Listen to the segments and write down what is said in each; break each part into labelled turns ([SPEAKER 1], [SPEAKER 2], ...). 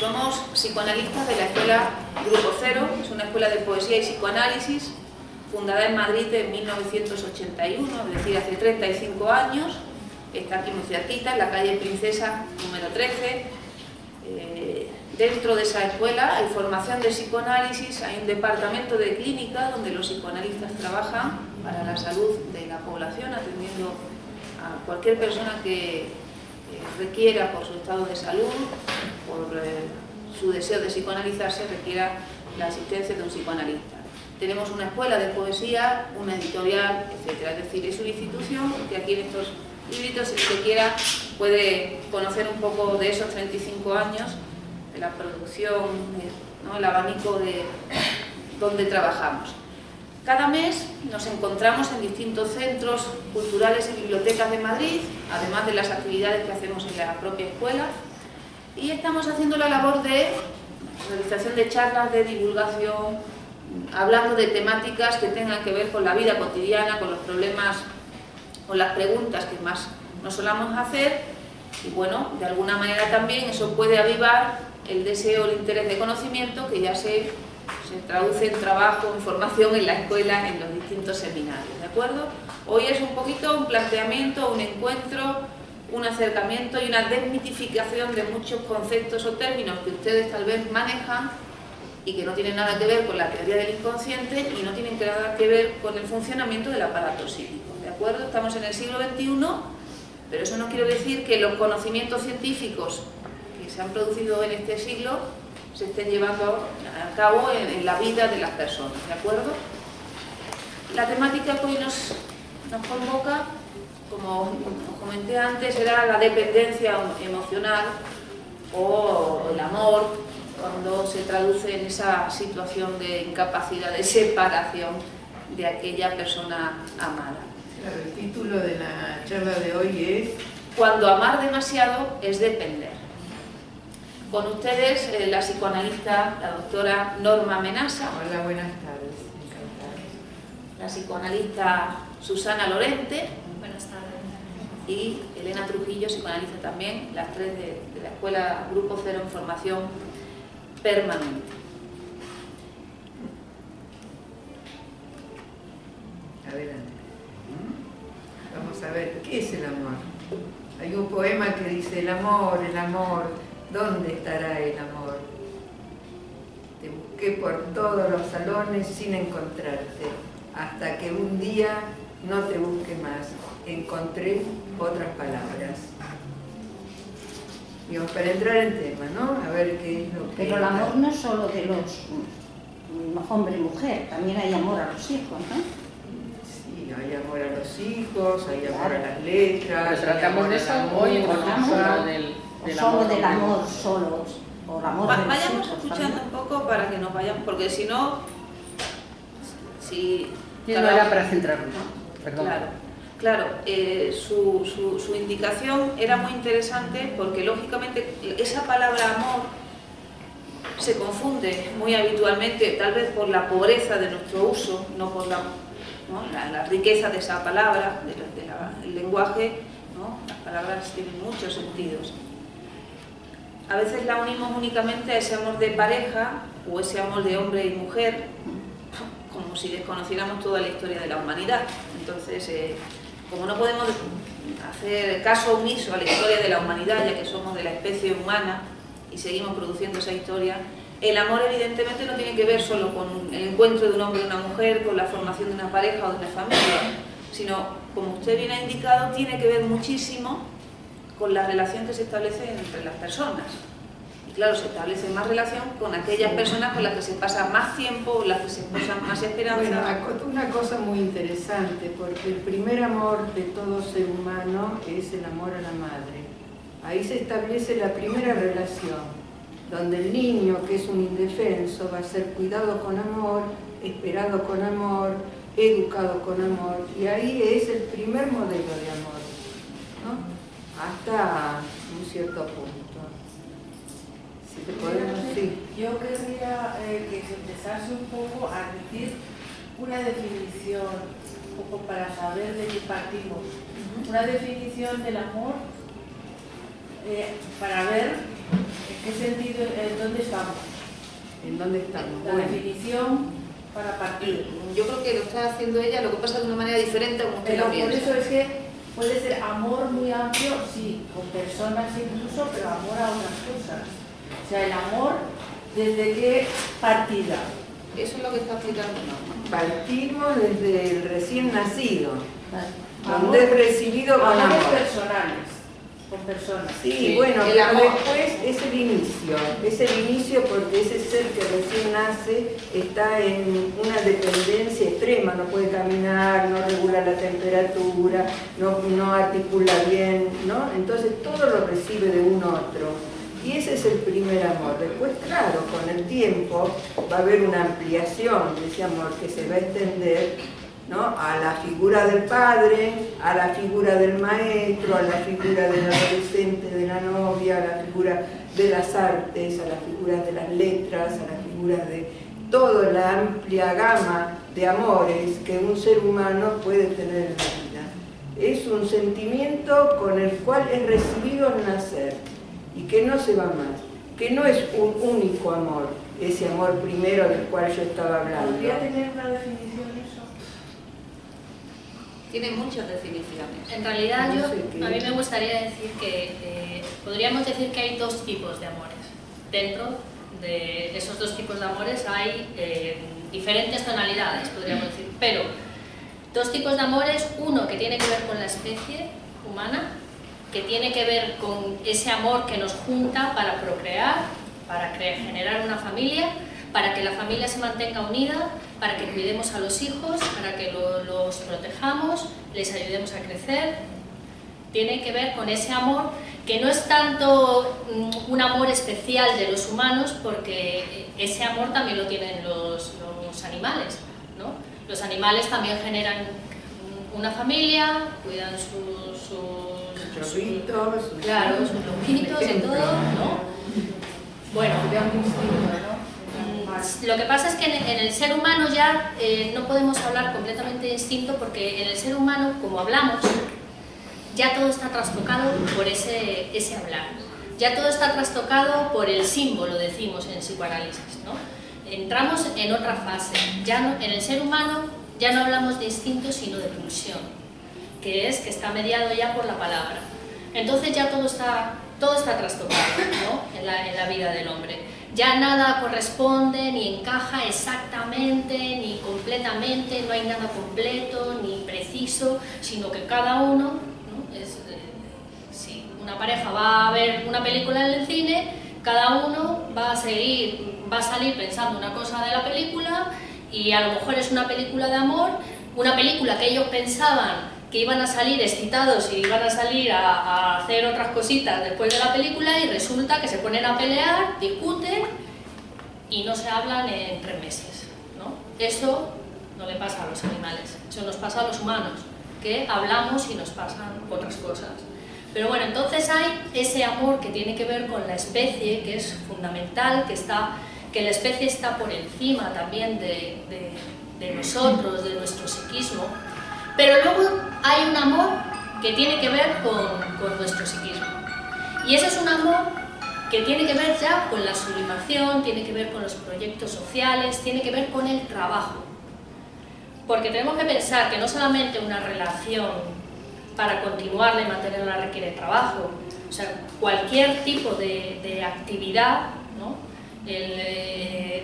[SPEAKER 1] Somos psicoanalistas de la Escuela Grupo Cero, es una escuela de poesía y psicoanálisis fundada en Madrid en 1981, es decir, hace 35 años. Está aquí muy cerquita, en la calle Princesa número 13. Dentro de esa escuela hay formación de psicoanálisis, hay un departamento de clínica donde los psicoanalistas trabajan para la salud de la población, atendiendo a cualquier persona que requiera, por su estado de salud, por su deseo de psicoanalizarse, requiera la asistencia de un psicoanalista. Tenemos una escuela de poesía, una editorial, etc. Es decir, es una institución que aquí en estos libritos, si se quiera, puede conocer un poco de esos 35 años, de la producción, ¿no?, el abanico de donde trabajamos. Cada mes nos encontramos en distintos centros culturales y bibliotecas de Madrid, además de las actividades que hacemos en la propia escuela, y estamos haciendo la labor de realización de charlas, de divulgación, hablando de temáticas que tengan que ver con la vida cotidiana, con los problemas, con las preguntas que más nos solamos hacer, y bueno, de alguna manera también eso puede avivar el deseo, el interés de conocimiento que ya se traduce en trabajo, en formación en la escuela, en los distintos seminarios, ¿de acuerdo? Hoy es un poquito un planteamiento, un encuentro, un acercamiento y una desmitificación de muchos conceptos o términos que ustedes tal vez manejan y que no tienen nada que ver con la teoría del inconsciente y no tienen nada que ver con el funcionamiento del aparato psíquico, ¿de acuerdo? Estamos en el siglo XXI, pero eso no quiere decir que los conocimientos científicos que se han producido en este siglo se estén llevando a cabo en la vida de las personas, ¿de acuerdo? La temática que hoy nos convoca, como os comenté antes, era la dependencia emocional o el amor, cuando se traduce en esa situación de incapacidad, de separación de aquella persona amada.
[SPEAKER 2] Claro, el título de la charla de hoy es
[SPEAKER 1] Cuando amar demasiado es depender. Con ustedes la psicoanalista, la doctora Norma Menasa.
[SPEAKER 2] Hola, buenas tardes, encantada.
[SPEAKER 1] La psicoanalista Susana Lorente.
[SPEAKER 3] Buenas tardes.
[SPEAKER 1] Y Elena Trujillo, psicoanalista también, las tres de la Escuela Grupo Cero en formación permanente.
[SPEAKER 2] Adelante. Vamos a ver, ¿qué es el amor? Hay un poema que dice, el amor, ¿dónde estará el amor? Te busqué por todos los salones sin encontrarte, hasta que un día no te busqué más, encontré otras palabras. Digamos, para entrar en tema, ¿no? A ver qué es lo que...
[SPEAKER 3] Pero el amor no es solo de los hombre y mujer, también hay amor a los hijos, ¿no?
[SPEAKER 2] Sí, hay amor a los hijos, hay amor a las letras...
[SPEAKER 4] Pero tratamos de eso hoy o no solo del amor.
[SPEAKER 3] Del amor solo, o el amor de los
[SPEAKER 1] Vayamos
[SPEAKER 3] hijos,
[SPEAKER 1] escuchando
[SPEAKER 3] también.
[SPEAKER 1] un poco para que nos vayamos, porque si no... Si
[SPEAKER 4] Sí, no era para centrarnos, perdón.
[SPEAKER 1] Claro, su indicación era muy interesante porque lógicamente esa palabra amor se confunde muy habitualmente, tal vez por la pobreza de nuestro uso, no por la riqueza de esa palabra, del lenguaje, ¿no? Las palabras tienen muchos sentidos. A veces la unimos únicamente a ese amor de pareja o ese amor de hombre y mujer, como si desconociéramos toda la historia de la humanidad. Entonces, como no podemos hacer caso omiso a la historia de la humanidad, ya que somos de la especie humana y seguimos produciendo esa historia, el amor evidentemente no tiene que ver solo con el encuentro de un hombre y una mujer, con la formación de una pareja o de una familia, sino, como usted bien ha indicado, tiene que ver muchísimo con la relación que se establece entre las personas. Y claro, se establece más relación con aquellas personas con las que se pasa más tiempo, las que se posan más esperanza.
[SPEAKER 2] Bueno, una cosa muy interesante, porque el primer amor de todo ser humano es el amor a la madre. Ahí se establece la primera relación, donde el niño, que es un indefenso, va a ser cuidado con amor, esperado con amor, educado con amor, y ahí es el primer modelo de amor, ¿no? Hasta un cierto punto. Si te podemos decir.
[SPEAKER 5] Yo querría que se empezase un poco a decir una definición, un poco para saber de qué partimos. Una definición del amor para ver qué sentido, en dónde estamos?
[SPEAKER 2] ¿En dónde estamos?
[SPEAKER 5] La definición para partir.
[SPEAKER 1] Yo creo que lo está haciendo ella, lo que pasa de una manera diferente a como usted
[SPEAKER 5] Pero
[SPEAKER 1] lo
[SPEAKER 5] por
[SPEAKER 1] piensa.
[SPEAKER 5] eso es que puede ser amor muy amplio, sí, con personas incluso, pero amor a unas cosas. O sea, el amor, ¿desde qué partida?
[SPEAKER 1] Eso es lo que está explicando Norma.
[SPEAKER 2] Partimos desde el recién nacido,
[SPEAKER 5] Amor,
[SPEAKER 2] donde es recibido con
[SPEAKER 5] amores
[SPEAKER 2] amor.
[SPEAKER 5] personales, con personas.
[SPEAKER 2] Sí, bueno,
[SPEAKER 1] el
[SPEAKER 2] pero
[SPEAKER 1] amor.
[SPEAKER 2] después es el inicio porque ese ser que recién nace está en una dependencia extrema, no puede caminar, no regula la temperatura, no articula bien, ¿no? Entonces todo lo recibe de un otro. Y ese es el primer amor. Después, claro, con el tiempo va a haber una ampliación de ese amor que se va a extender, ¿no?, a la figura del padre, a la figura del maestro, a la figura del adolescente, de la novia, a la figura de las artes, a las figuras de las letras, a las figuras de toda la amplia gama de amores que un ser humano puede tener en la vida. Es un sentimiento con el cual es recibido al nacer y que no se va más, que no es un único amor, ese amor primero del cual yo estaba hablando.
[SPEAKER 5] ¿Podría tener una definición eso?
[SPEAKER 1] Tiene muchas definiciones.
[SPEAKER 6] En realidad
[SPEAKER 2] No
[SPEAKER 6] yo,
[SPEAKER 2] sé qué.
[SPEAKER 6] a mí me gustaría decir que podríamos decir que hay dos tipos de amores. Dentro de esos dos tipos de amores hay diferentes tonalidades, podríamos decir, pero dos tipos de amores, uno que tiene que ver con la especie humana, que tiene que ver con ese amor que nos junta para procrear, para generar una familia, para que la familia se mantenga unida, para que cuidemos a los hijos, para que los protejamos, les ayudemos a crecer. Tiene que ver con ese amor que no es tanto un amor especial de los humanos, porque ese amor también lo tienen los animales, ¿no? Los animales también generan una familia, cuidan sus
[SPEAKER 2] chorritos,
[SPEAKER 6] claro, sus lobitos y todo, ¿no? Bueno,
[SPEAKER 5] Sería un instinto, ¿no?
[SPEAKER 6] lo que pasa es que en el ser humano ya no podemos hablar completamente de instinto, porque en el ser humano, como hablamos, ya todo está trastocado por ese hablar. Ya todo está trastocado por el símbolo, decimos en psicoanálisis, ¿no? Entramos en otra fase. Ya no, en el ser humano ya no hablamos de instinto, sino de pulsión, que está mediado ya por la palabra. Entonces ya todo está trastocado, ¿no?, en la vida del hombre. Ya nada corresponde, ni encaja exactamente, ni completamente, no hay nada completo, ni preciso, sino que cada uno, ¿no?, si una pareja va a ver una película en el cine, cada uno va a salir pensando una cosa de la película, y a lo mejor es una película de amor, una película que ellos pensaban que iban a salir excitados y iban a salir a hacer otras cositas después de la película, y resulta que se ponen a pelear, discuten y no se hablan en 3 meses, ¿no? Eso no le pasa a los animales, eso nos pasa a los humanos, que hablamos y nos pasan otras cosas. Pero bueno, entonces hay ese amor que tiene que ver con la especie, que es fundamental, que la especie está por encima también de nosotros, de nuestro psiquismo. Pero luego hay un amor que tiene que ver con nuestro psiquismo. Y ese es un amor que tiene que ver ya con la sublimación, tiene que ver con los proyectos sociales, tiene que ver con el trabajo. Porque tenemos que pensar que no solamente una relación para continuarla y mantenerla requiere trabajo. O sea, cualquier tipo de actividad, ¿no?,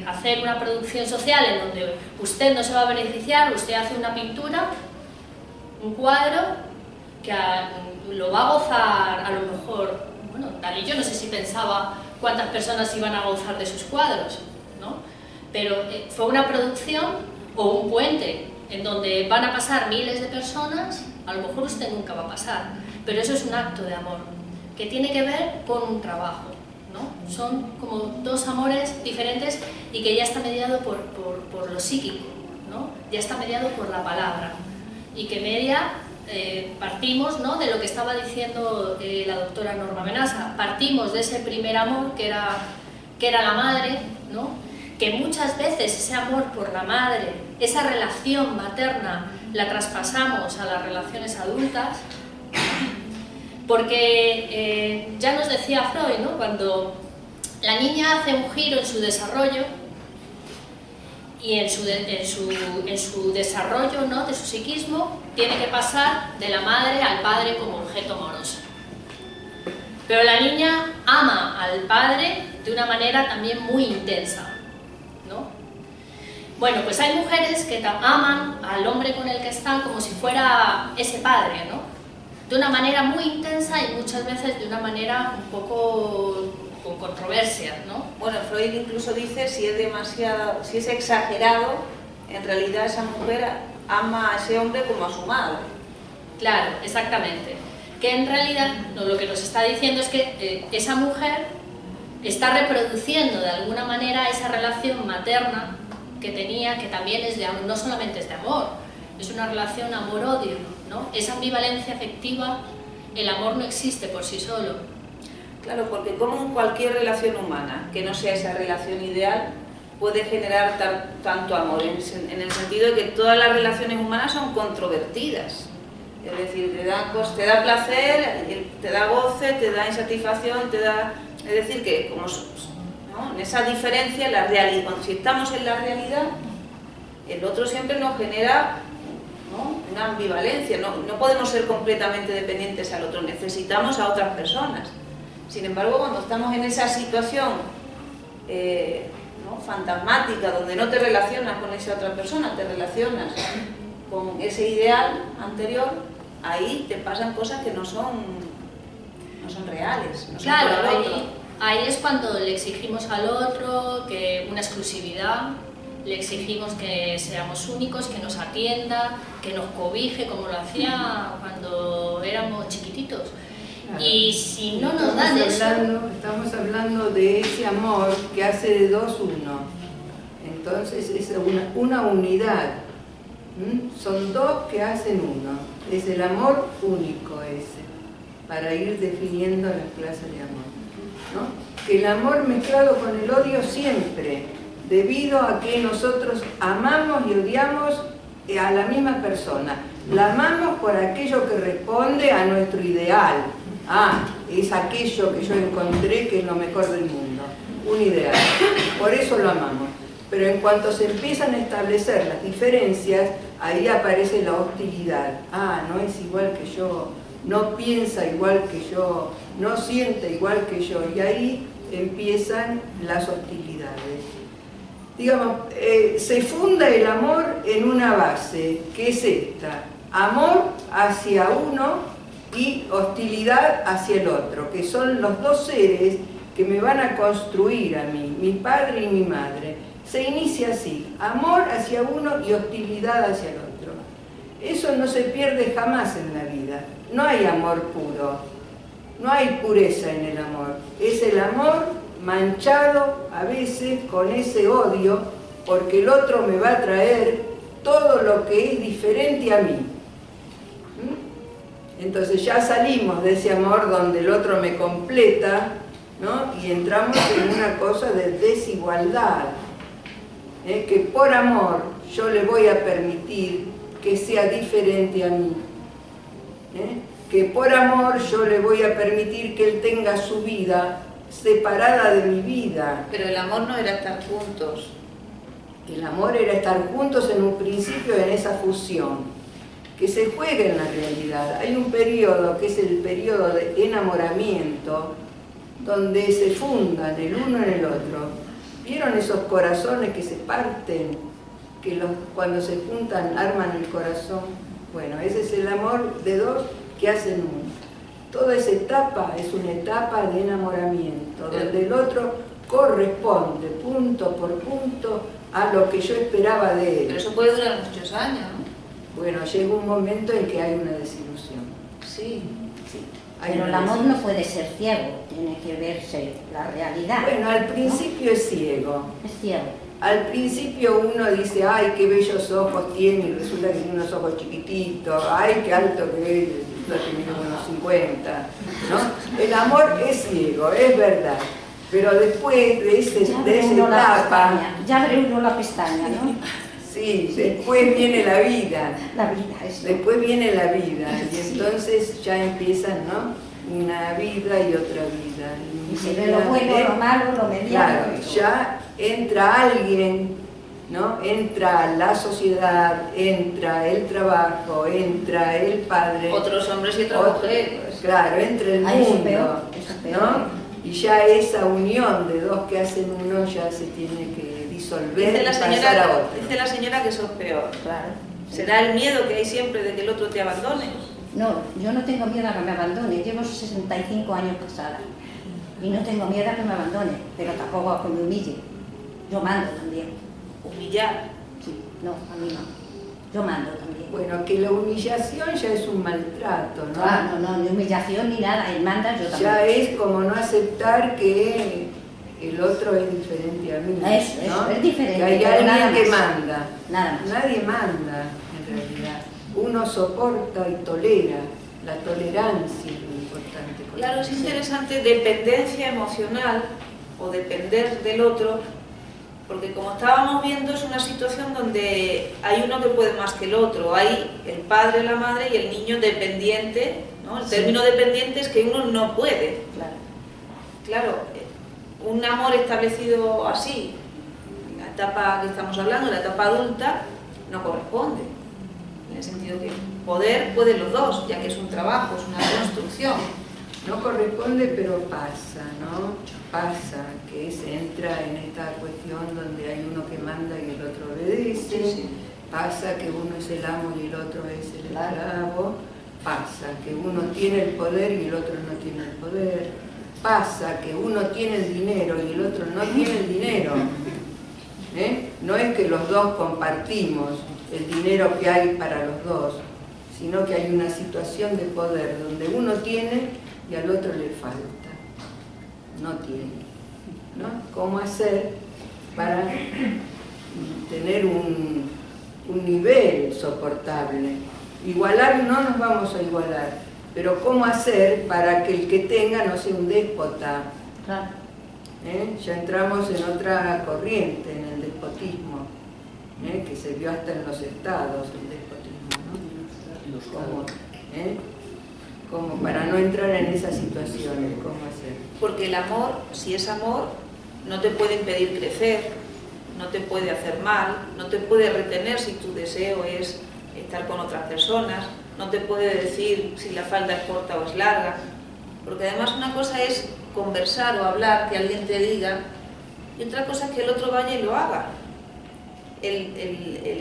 [SPEAKER 6] hacer una producción social en donde usted no se va a beneficiar, usted hace una pintura, un cuadro, que lo va a gozar a lo mejor, bueno, Dalí, yo no sé si pensaba cuántas personas iban a gozar de sus cuadros, ¿no? Pero fue una producción o un puente en donde van a pasar miles de personas, a lo mejor usted nunca va a pasar, pero eso es un acto de amor, que tiene que ver con un trabajo, ¿no? Son como dos amores diferentes y que ya está mediado por lo psíquico, ¿no? Ya está mediado por la palabra. Y que partimos, ¿no?, de lo que estaba diciendo la doctora Norma Benassa, partimos de ese primer amor que era la madre, ¿no?, que muchas veces ese amor por la madre, esa relación materna, la traspasamos a las relaciones adultas, porque ya nos decía Freud, ¿no?, cuando la niña hace un giro en su desarrollo y en su desarrollo, ¿no?, de su psiquismo, tiene que pasar de la madre al padre como objeto amoroso. Pero la niña ama al padre de una manera también muy intensa, ¿no? Bueno, pues hay mujeres que aman al hombre con el que están como si fuera ese padre, ¿no? De una manera muy intensa y muchas veces de una manera un poco con controversias, ¿no?
[SPEAKER 1] Bueno, Freud incluso dice si es demasiado, si es exagerado, en realidad esa mujer ama a ese hombre como a su madre.
[SPEAKER 6] Claro, exactamente. Que en realidad lo que nos está diciendo es que esa mujer está reproduciendo de alguna manera esa relación materna que tenía, que también es de amor, no solamente es de amor, es una relación amor-odio, ¿no? Esa ambivalencia afectiva, el amor no existe por sí solo.
[SPEAKER 1] Claro, porque como en cualquier relación humana, que no sea esa relación ideal, puede generar tanto amor, en el sentido de que todas las relaciones humanas son controvertidas. Es decir, te da placer, te da goce, te da insatisfacción, te da... Es decir, que como, ¿no?, en esa diferencia, la realidad, si estamos en la realidad, el otro siempre nos genera, ¿no?, una ambivalencia. No podemos ser completamente dependientes al otro, necesitamos a otras personas. Sin embargo, cuando estamos en esa situación ¿no?, fantasmática, donde no te relacionas con esa otra persona, te relacionas con ese ideal anterior, ahí te pasan cosas que no son reales. No son
[SPEAKER 6] claro,
[SPEAKER 1] para el otro.
[SPEAKER 6] ahí es cuando le exigimos al otro que una exclusividad, le exigimos que seamos únicos, que nos atienda, que nos cobije, como lo hacía cuando éramos chiquititos.
[SPEAKER 2] Claro.
[SPEAKER 6] Y si no nos dan eso...
[SPEAKER 2] Estamos hablando de ese amor que hace de dos uno. Entonces es una unidad. Son dos que hacen uno. Es el amor único ese, para ir definiendo las clases de amor, ¿no? Que el amor mezclado con el odio siempre, debido a que nosotros amamos y odiamos a la misma persona. La amamos por aquello que responde a nuestro ideal. Es aquello que yo encontré que es lo mejor del mundo, un ideal. Por eso lo amamos. Pero en cuanto se empiezan a establecer las diferencias, ahí aparece la hostilidad. No es igual que yo, no piensa igual que yo, no siente igual que yo. Y ahí empiezan las hostilidades. Digamos, se funda el amor en una base, que es esta: amor hacia uno y hostilidad hacia el otro, que son los dos seres que me van a construir a mí, mi padre y mi madre. Se inicia así: amor hacia uno y hostilidad hacia el otro. Eso no se pierde jamás en la vida. No hay amor puro, no hay pureza en el amor. Es el amor manchado a veces con ese odio, porque el otro me va a traer todo lo que es diferente a mí. Entonces ya salimos de ese amor donde el otro me completa, ¿no? Y entramos en una cosa de desigualdad. Que por amor yo le voy a permitir que sea diferente a mí. Que por amor yo le voy a permitir que él tenga su vida separada de mi vida.
[SPEAKER 1] Pero el amor no era estar juntos.
[SPEAKER 2] El amor era estar juntos en un principio, en esa fusión, que se juega en la realidad. Hay un periodo que es el periodo de enamoramiento, donde se fundan el uno en el otro. ¿Vieron esos corazones que se parten? Que cuando se juntan arman el corazón. Bueno, ese es el amor de dos que hacen uno. Toda esa etapa es una etapa de enamoramiento, donde el otro corresponde punto por punto a lo que yo esperaba de él.
[SPEAKER 1] Pero eso puede durar muchos años, ¿no?
[SPEAKER 2] Bueno, llega un momento en que hay una desilusión.
[SPEAKER 1] Sí.
[SPEAKER 3] Pero el amor no puede ser ciego, tiene que verse la realidad.
[SPEAKER 2] Bueno, al principio es ciego.
[SPEAKER 3] Es ciego.
[SPEAKER 2] Al principio uno dice: ay, qué bellos ojos tiene, y resulta que tiene unos ojos chiquititos, ay, qué alto que es, resulta que tiene unos 50, ¿no? El amor es ciego, es verdad. Pero después de esa etapa...
[SPEAKER 3] Ya abre uno la pestaña, ¿no?
[SPEAKER 2] Sí, después viene la vida.
[SPEAKER 3] La vida, eso.
[SPEAKER 2] Después viene la vida, y entonces ya empiezan, ¿no?, una vida y otra vida.
[SPEAKER 3] Y se ve lo bueno, lo malo, lo mediano.
[SPEAKER 2] Claro, ya entra alguien, ¿no? Entra la sociedad, entra el trabajo, entra el padre.
[SPEAKER 1] Otros hombres y otras mujeres.
[SPEAKER 2] Claro, entra el
[SPEAKER 3] Eso es
[SPEAKER 2] mundo,
[SPEAKER 3] peor, eso es peor.
[SPEAKER 2] ¿no? Y ya esa unión de dos que hacen uno ya se tiene que disolver y pasar a otro.
[SPEAKER 1] Dice la señora que eso es peor.
[SPEAKER 3] Claro.
[SPEAKER 1] ¿Será el miedo que hay siempre de que el otro te abandone?
[SPEAKER 3] No, yo no tengo miedo a que me abandone. Llevo 65 años casada y no tengo miedo a que me abandone, pero tampoco a que me humille. Yo mando también.
[SPEAKER 1] Humillar.
[SPEAKER 3] Sí, no, a mí no. Yo mando también.
[SPEAKER 2] Bueno, que la humillación ya es un maltrato, ¿no?
[SPEAKER 3] Ah, no, ni humillación ni nada. Él manda, yo también.
[SPEAKER 2] Ya es como no aceptar que el otro es diferente a mí.
[SPEAKER 3] Eso,
[SPEAKER 2] ¿no?
[SPEAKER 3] es diferente.
[SPEAKER 2] Que hay
[SPEAKER 3] pero nada
[SPEAKER 2] alguien que
[SPEAKER 3] más.
[SPEAKER 2] manda.
[SPEAKER 3] Nada más.
[SPEAKER 2] Nadie manda, en realidad. Uno soporta y tolera. La tolerancia es lo importante.
[SPEAKER 1] Claro, es interesante dependencia emocional o depender del otro, porque como estábamos viendo es una situación donde hay uno que puede más que el otro, hay el padre, la madre y el niño dependiente, ¿no? El término dependiente es que uno no puede.
[SPEAKER 3] Claro.
[SPEAKER 1] Claro, un amor establecido así, en la etapa que estamos hablando, la etapa adulta, no corresponde. En el sentido que poder pueden los dos, ya que es un trabajo, es una construcción.
[SPEAKER 2] No corresponde, pero pasa, ¿no? Pasa que se entra en esta cuestión donde hay uno que manda y el otro obedece.
[SPEAKER 1] Sí, sí.
[SPEAKER 2] Pasa que uno es el amo y el otro es el esclavo. Pasa que uno tiene el poder y el otro no tiene el poder. Pasa que uno tiene el dinero y el otro no tiene el dinero. No es que los dos compartimos el dinero que hay para los dos, sino que hay una situación de poder donde uno tiene y al otro le falta. No tiene, ¿no? ¿Cómo hacer para tener un nivel soportable? Igualar no nos vamos a igualar, pero ¿cómo hacer para que el que tenga no sea un déspota?
[SPEAKER 3] Claro.
[SPEAKER 2] Ya entramos en otra corriente, en el despotismo, que se vio hasta en los estados, el despotismo, ¿no? Como para no entrar en esas situaciones, ¿cómo hacer?
[SPEAKER 1] Porque el amor, si es amor, no te puede impedir crecer, no te puede hacer mal, no te puede retener si tu deseo es estar con otras personas, no te puede decir si la falda es corta o es larga, porque además una cosa es conversar o hablar, que alguien te diga, y otra cosa es que el otro vaya y lo haga. El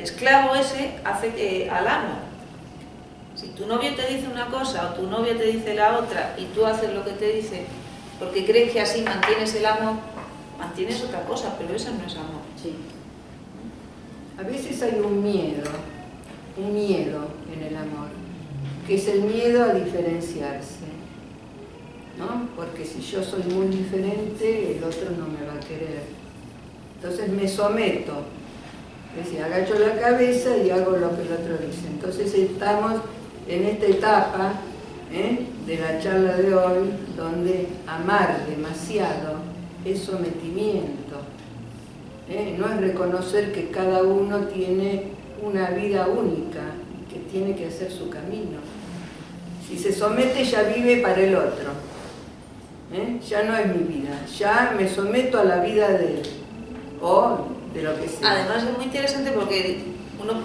[SPEAKER 1] esclavo ese hace al amo. Si tu novio te dice una cosa o tu novia te dice la otra y tú haces lo que te dice porque crees que así mantienes el amor, mantienes otra cosa, pero eso no es amor.
[SPEAKER 3] Sí.
[SPEAKER 2] A veces hay un miedo en el amor, que es el miedo a diferenciarse, ¿no? Porque si yo soy muy diferente, el otro no me va a querer. Entonces me someto, es decir, agacho la cabeza y hago lo que el otro dice. Entonces estamos en esta etapa de la charla de hoy, donde amar demasiado es sometimiento. No es reconocer que cada uno tiene una vida única, que tiene que hacer su camino. Si se somete ya vive para el otro. Ya no es mi vida, ya me someto a la vida de él, o de lo que sea.
[SPEAKER 1] Además es muy interesante porque uno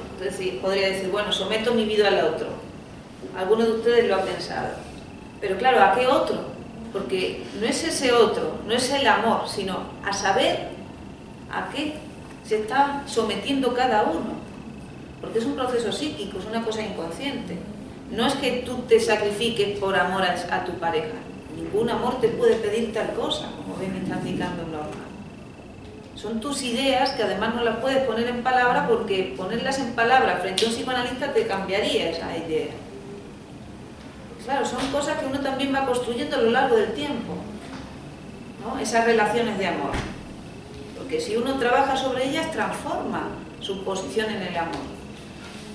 [SPEAKER 1] podría decir, bueno, someto mi vida al otro. Alguno de ustedes lo ha pensado. Pero claro, ¿a qué otro? Porque no es ese otro, no es el amor, sino a saber a qué se está sometiendo cada uno. Porque es un proceso psíquico, es una cosa inconsciente. No es que tú te sacrifiques por amor a tu pareja. Ningún amor te puede pedir tal cosa, como bien me está indicando Norma. Son tus ideas que además no las puedes poner en palabra, porque ponerlas en palabra frente a un psicoanalista te cambiaría esa idea. Claro, son cosas que uno también va construyendo a lo largo del tiempo, ¿no? Esas relaciones de amor. Porque si uno trabaja sobre ellas, transforma su posición en el amor.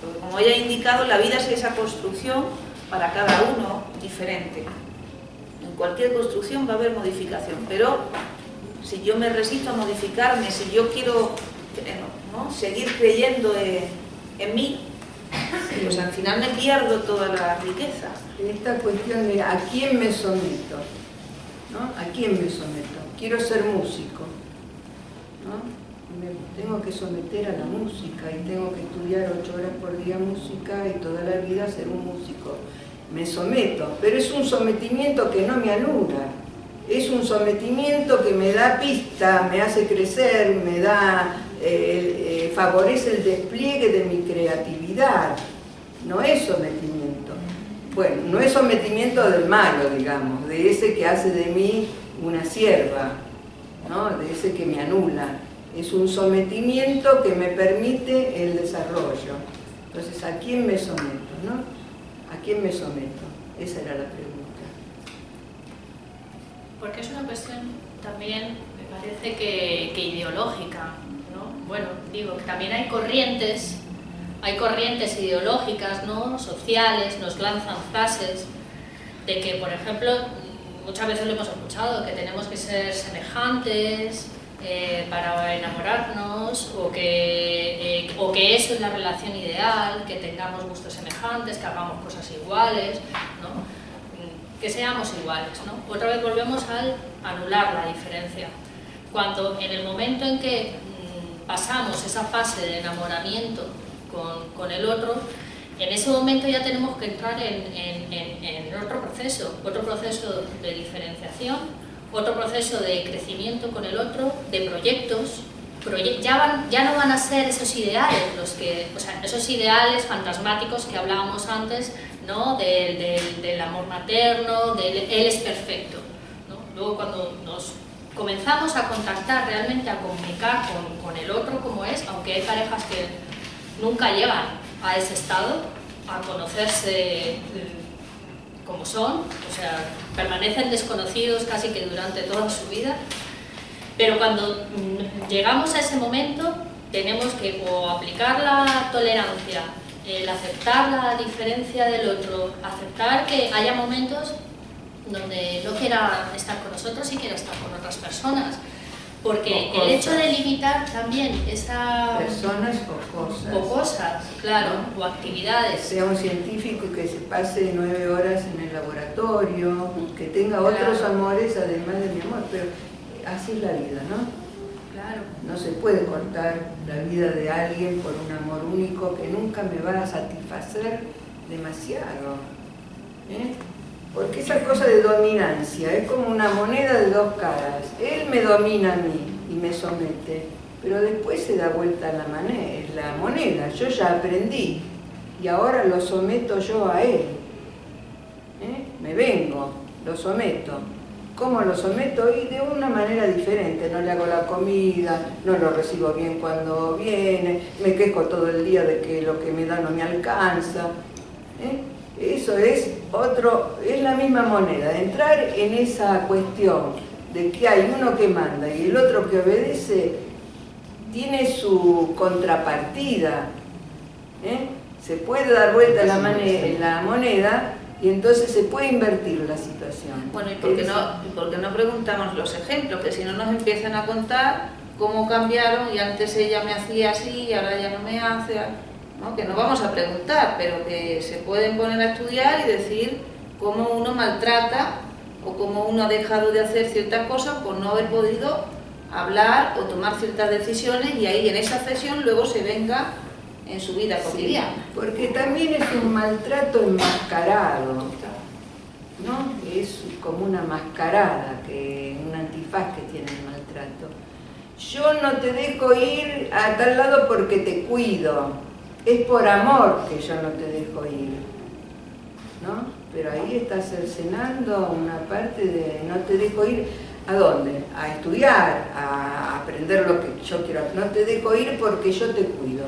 [SPEAKER 1] Porque como ya he indicado, la vida es esa construcción para cada uno diferente. En cualquier construcción va a haber modificación, pero si yo me resisto a modificarme, si yo quiero, ¿no?, seguir creyendo en mí, pues al final me pierdo toda la riqueza.
[SPEAKER 2] Esta cuestión de ¿a quién me someto? ¿No? ¿A quién me someto? Quiero ser músico, ¿no? Me tengo que someter a la música y tengo que estudiar 8 horas por día música y toda la vida ser un músico. Me someto, pero es un sometimiento que no me anula, es un sometimiento que me da pista, me hace crecer, me da, favorece el despliegue de mi creatividad. No es sometimiento. Bueno, no es sometimiento del malo, digamos, de ese que hace de mí una sierva, ¿no? De ese que me anula. Es un sometimiento que me permite el desarrollo. Entonces, ¿a quién me someto, no? ¿A quién me someto? Esa era la pregunta.
[SPEAKER 6] Porque es una cuestión también, me parece que ideológica, ¿no? Bueno, digo que también hay corrientes ideológicas, ¿no? Sociales, nos lanzan frases de que, por ejemplo, muchas veces lo hemos escuchado, que tenemos que ser semejantes para enamorarnos, o que eso es la relación ideal, que tengamos gustos semejantes, que hagamos cosas iguales, ¿no? Que seamos iguales, ¿no? Otra vez volvemos al anular la diferencia. Cuando en el momento en que pasamos esa fase de enamoramiento con el otro, en ese momento ya tenemos que entrar en otro proceso de diferenciación, otro proceso de crecimiento con el otro, de proyectos. Ya no van a ser esos ideales, esos ideales fantasmáticos que hablábamos antes, ¿no? Del amor materno, del él es perfecto, ¿no? Luego, cuando nos comenzamos a contactar realmente, a comunicar con el otro como es, aunque hay parejas que nunca llegan a ese estado, a conocerse como son, o sea, permanecen desconocidos casi que durante toda su vida, pero cuando llegamos a ese momento tenemos que o aplicar la tolerancia, el aceptar la diferencia del otro, aceptar que haya momentos donde no quiera estar con nosotros y quiera estar con otras personas. Porque el hecho de limitar también esa...
[SPEAKER 2] Personas o cosas.
[SPEAKER 6] O cosas, claro, ¿no? O actividades.
[SPEAKER 2] Sea un científico que se pase 9 horas en el laboratorio, que tenga otros amores además de mi amor, pero así es la vida, ¿no?
[SPEAKER 6] Claro.
[SPEAKER 2] No se puede cortar la vida de alguien por un amor único que nunca me va a satisfacer demasiado, ¿eh? Porque esa cosa de dominancia es como una moneda de 2 caras. Él me domina a mí y me somete, pero después se da vuelta la moneda. Yo ya aprendí y ahora lo someto yo a él. Me vengo, lo someto. ¿Cómo lo someto? Y de una manera diferente. No le hago la comida, no lo recibo bien cuando viene, me quejo todo el día de que lo que me da no me alcanza. Eso es la misma moneda, entrar en esa cuestión de que hay uno que manda y el otro que obedece, tiene su contrapartida. Se puede dar vuelta la moneda y entonces se puede invertir la situación.
[SPEAKER 1] Bueno, ¿y por qué no preguntamos los ejemplos? Que si no nos empiezan a contar cómo cambiaron y antes ella me hacía así y ahora ya no me hace... ¿no? Que no vamos a preguntar, pero que se pueden poner a estudiar y decir cómo uno maltrata o cómo uno ha dejado de hacer ciertas cosas por no haber podido hablar o tomar ciertas decisiones, y ahí en esa cesión luego se venga en su vida cotidiana.
[SPEAKER 2] Sí, porque también es un maltrato enmascarado, ¿no? Es como una mascarada, un antifaz que tiene el maltrato. Yo no te dejo ir a tal lado porque te cuido. Es por amor que yo no te dejo ir, ¿no? Pero ahí estás cercenando una parte de no te dejo ir. ¿A dónde? A estudiar, a aprender lo que yo quiero. No te dejo ir porque yo te cuido.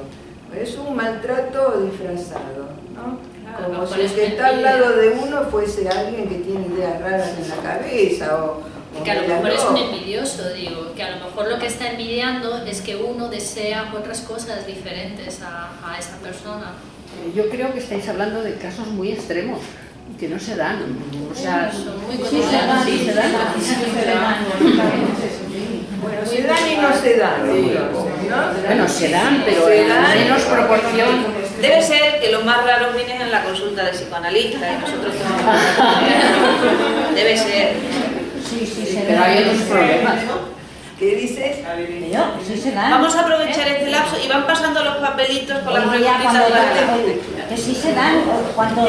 [SPEAKER 2] Es un maltrato disfrazado, ¿no?
[SPEAKER 6] Claro,
[SPEAKER 2] como si el que está al lado de uno fuese alguien que tiene ideas raras en la cabeza o
[SPEAKER 6] que a lo mejor es un envidioso, digo, que a lo mejor lo que está envidiando es que uno desea otras cosas diferentes a esa persona.
[SPEAKER 4] Yo creo que estáis hablando de casos muy extremos, que no se dan. O sea,
[SPEAKER 6] son muy
[SPEAKER 4] sí se dan.
[SPEAKER 2] Bueno, se dan y no se dan, ¿no?
[SPEAKER 4] Bueno, se dan, pero en menos proporción.
[SPEAKER 1] Debe ser que lo más raros vienen en la consulta de psicoanalista y nosotros tenemos... Debe ser.
[SPEAKER 3] Sí, se
[SPEAKER 4] Pero hay otros problemas.
[SPEAKER 2] ¿Qué dices?
[SPEAKER 3] Yo, sí se dan.
[SPEAKER 1] Vamos a aprovechar este lapso y van pasando los papelitos con las
[SPEAKER 3] Hoy día
[SPEAKER 1] preguntitas.
[SPEAKER 3] que sí se dan, cuando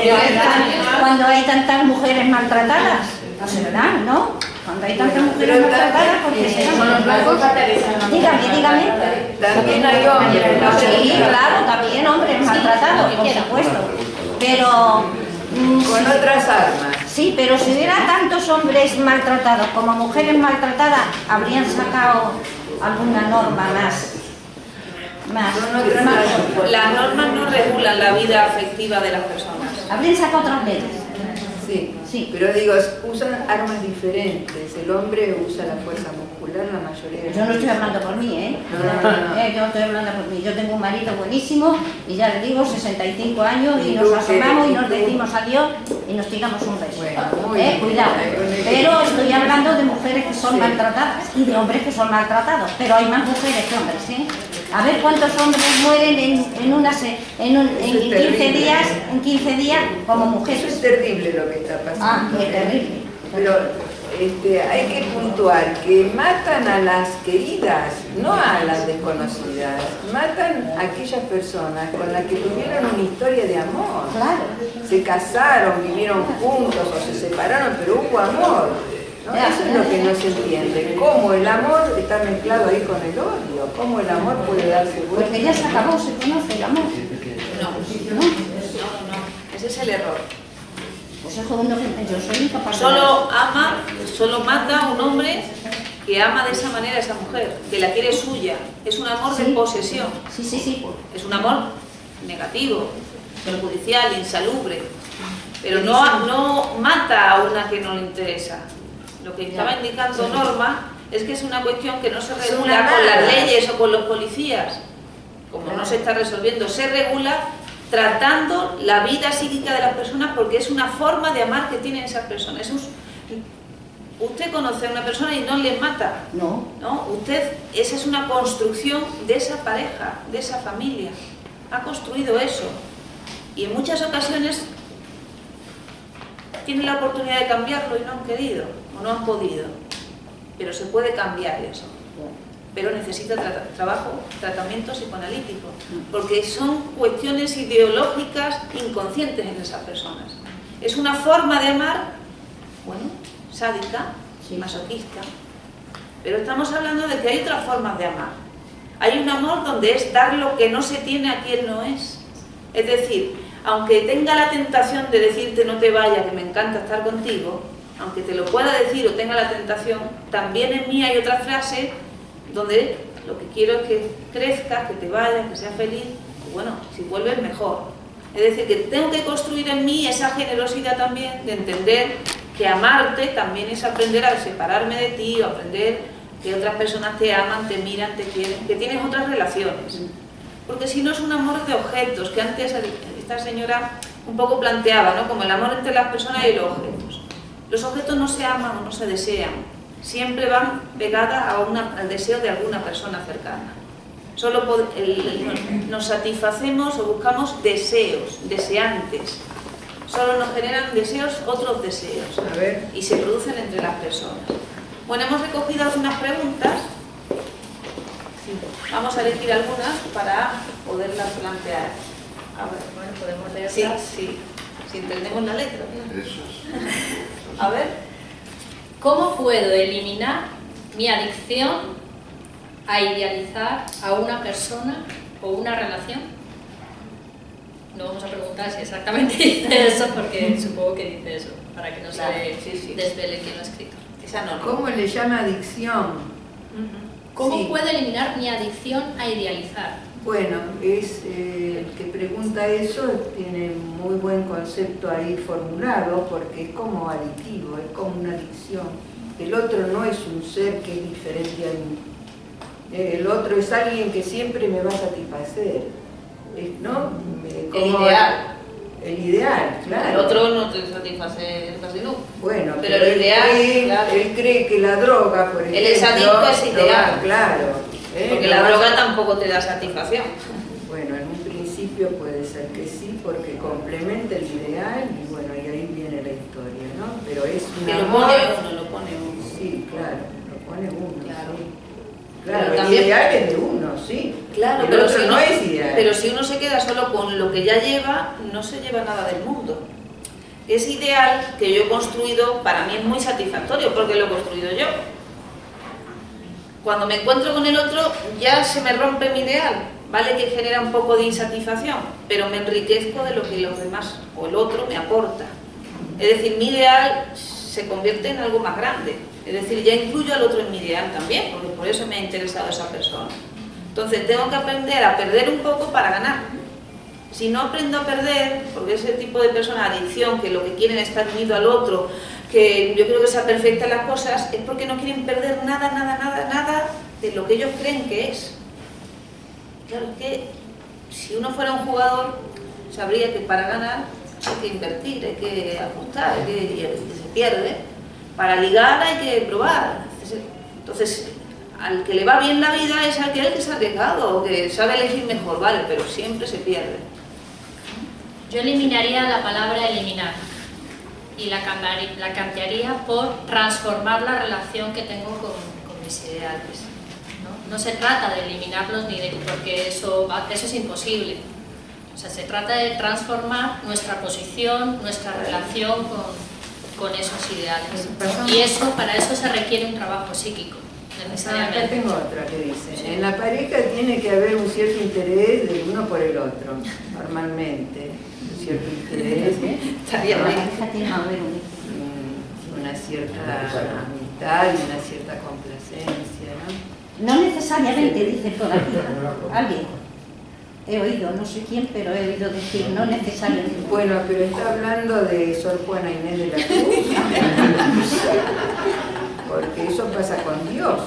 [SPEAKER 3] hay tantas mujeres maltratadas, no se dan, ¿no? Cuando hay tantas mujeres maltratadas, porque se dan. Dígame.
[SPEAKER 2] También hay hombres, ¿no?
[SPEAKER 3] Sí, claro, también hombres maltratados, por supuesto. Pero...
[SPEAKER 2] Con otras armas.
[SPEAKER 3] Sí, pero si hubiera tantos hombres maltratados como mujeres maltratadas, habrían sacado alguna norma más.
[SPEAKER 1] Las normas no regulan la vida afectiva de las personas.
[SPEAKER 3] Habrían sacado otras leyes.
[SPEAKER 2] Sí, pero digo, usan armas diferentes. El hombre usa la fuerza muscular, la mayoría.
[SPEAKER 3] Yo no estoy hablando por mí, ¿eh?
[SPEAKER 2] No.
[SPEAKER 3] Yo estoy hablando por mí. Yo tengo un marido buenísimo y ya le digo, 65 años y nos asomamos y nos decimos adiós y nos tiramos un beso.
[SPEAKER 2] Bueno, muy bien.
[SPEAKER 3] Cuidado. Pero estoy hablando de mujeres que son maltratadas y de hombres que son maltratados. Pero hay más mujeres que hombres, ¿eh? A ver cuántos hombres mueren en 15 días como mujeres.
[SPEAKER 2] Eso es terrible lo que está pasando.
[SPEAKER 3] Es terrible.
[SPEAKER 2] Pero hay que puntuar que matan a las queridas, no a las desconocidas. Matan a aquellas personas con las que tuvieron una historia de amor.
[SPEAKER 3] Claro.
[SPEAKER 2] Se casaron, vivieron juntos o se separaron, pero hubo amor. ¿No? Eso es lo que no se entiende. Cómo el amor está mezclado ahí con el odio. Cómo el amor puede darse vuelta.
[SPEAKER 3] Porque ya se acabó, se conoce el amor.
[SPEAKER 1] No. Ese es el error.
[SPEAKER 3] Pues es como yo soy incapaz de...
[SPEAKER 1] Solo mata a un hombre que ama de esa manera a esa mujer, que la quiere suya. Es un amor de posesión.
[SPEAKER 3] Sí.
[SPEAKER 1] Es un amor negativo, perjudicial, insalubre. Pero no mata a una que no le interesa. Lo que estaba indicando Norma es que es una cuestión que no se regula con las leyes o con los policías. Como no se está resolviendo, se regula tratando la vida psíquica de las personas, porque es una forma de amar que tienen esas personas. Usted conoce a una persona y no le mata.
[SPEAKER 3] No.
[SPEAKER 1] Esa es una construcción de esa pareja, de esa familia. Ha construido eso. Y en muchas ocasiones tienen la oportunidad de cambiarlo y no han querido o no han podido. Pero se puede cambiar eso. Pero necesita tratamiento psicoanalítico, porque son cuestiones ideológicas inconscientes en esas personas. Es una forma de amar, sádica, masoquista, pero estamos hablando de que hay otras formas de amar. Hay un amor donde es dar lo que no se tiene a quien no es. Es decir, aunque tenga la tentación de decirte no te vayas, que me encanta estar contigo, aunque te lo pueda decir o tenga la tentación, también en mí hay otra frase donde lo que quiero es que crezcas, que te vayas, que seas feliz, y si vuelves mejor. Es decir, que tengo que construir en mí esa generosidad también de entender que amarte también es aprender a separarme de ti, o aprender que otras personas te aman, te miran, te quieren, que tienes otras relaciones. Porque si no es un amor de objetos, que antes esta señora un poco planteaba, ¿no? Como el amor entre las personas y los objetos. Los objetos no se aman o no se desean. Siempre van pegadas al deseo de alguna persona cercana. Solo nos satisfacemos o buscamos deseos, deseantes. Solo nos generan deseos otros deseos.
[SPEAKER 2] A ver.
[SPEAKER 1] Y se producen entre las personas. Bueno, hemos recogido algunas preguntas. Vamos a elegir algunas para poderlas plantear.
[SPEAKER 6] A ver, podemos leerlas.
[SPEAKER 1] Sí. Si entendemos la letra.
[SPEAKER 7] Eso es.
[SPEAKER 1] A ver.
[SPEAKER 6] ¿Cómo puedo eliminar mi adicción a idealizar a una persona o una relación? No vamos a preguntar si exactamente dice eso, porque supongo que dice eso, para que no se desvele quién lo ha escrito.
[SPEAKER 1] Esa no.
[SPEAKER 2] ¿Cómo le llama adicción?
[SPEAKER 6] ¿Cómo puedo eliminar mi adicción a idealizar?
[SPEAKER 2] Bueno, el que pregunta eso tiene muy buen concepto ahí formulado, porque es como adictivo, es como una adicción. El otro no es un ser que es diferente a mí. El otro es alguien que siempre me va a satisfacer, ¿no?
[SPEAKER 1] El ideal.
[SPEAKER 2] El ideal, claro.
[SPEAKER 1] El otro no te satisface casi nunca.
[SPEAKER 2] Bueno,
[SPEAKER 1] pero el ideal,
[SPEAKER 2] él cree que la droga, por ejemplo...
[SPEAKER 1] Él es adicto a ese ideal.
[SPEAKER 2] Claro.
[SPEAKER 1] Porque la droga tampoco te da satisfacción.
[SPEAKER 2] Bueno, en un principio puede ser que sí, porque complementa el ideal y bueno, y ahí viene la historia, ¿no? Pero es un
[SPEAKER 1] Que lo
[SPEAKER 2] amor...
[SPEAKER 1] pone uno.
[SPEAKER 2] Sí, claro, lo pone uno,
[SPEAKER 1] Claro.
[SPEAKER 2] sí. Claro,
[SPEAKER 1] Pero
[SPEAKER 2] el
[SPEAKER 1] también...
[SPEAKER 2] ideal es de uno, sí.
[SPEAKER 1] Claro,
[SPEAKER 2] el
[SPEAKER 1] pero
[SPEAKER 2] otro
[SPEAKER 1] si
[SPEAKER 2] no es ideal.
[SPEAKER 1] Pero si uno se queda solo con lo que ya lleva, no se lleva nada del mundo. Ese ideal que yo he construido, para mí es muy satisfactorio, porque lo he construido yo. Cuando me encuentro con el otro, ya se me rompe mi ideal. Vale que genera un poco de insatisfacción, pero me enriquezco de lo que los demás o el otro me aporta. Es decir, mi ideal se convierte en algo más grande. Es decir, ya incluyo al otro en mi ideal también, porque por eso me ha interesado esa persona. Entonces tengo que aprender a perder un poco para ganar. Si no aprendo a perder, porque ese tipo de personas, adicción, que lo que quieren es estar unido al otro, que yo creo que sea perfecta las cosas, es porque no quieren perder nada de lo que ellos creen que es. Claro, es que si uno fuera un jugador, sabría que para ganar hay que invertir, hay que ajustar, y se pierde. Para ligar hay que probar. Entonces, al que le va bien la vida es aquel que se ha arriesgado, o que sabe elegir mejor, vale, pero siempre se pierde.
[SPEAKER 6] Yo eliminaría la palabra eliminar y la cambiaría por transformar la relación que tengo con mis ideales. No se trata de eliminarlos ni de, porque eso es imposible. O sea, se trata de transformar nuestra posición, nuestra relación con esos ideales. Y para eso se requiere un trabajo psíquico, necesariamente.
[SPEAKER 2] Acá tengo otra que dice, sí. En la pareja tiene que haber un cierto interés del uno por el otro, normalmente. Un cierto interés.
[SPEAKER 1] Estaría bien.
[SPEAKER 2] Una cierta amistad y una cierta complacencia, ¿no?
[SPEAKER 3] No necesariamente, dice por aquí alguien. He oído, no sé quién, pero he oído decir no necesariamente.
[SPEAKER 2] Bueno, pero está hablando de Sor Juana Inés de la Cruz, porque eso pasa con Dios, ¿no?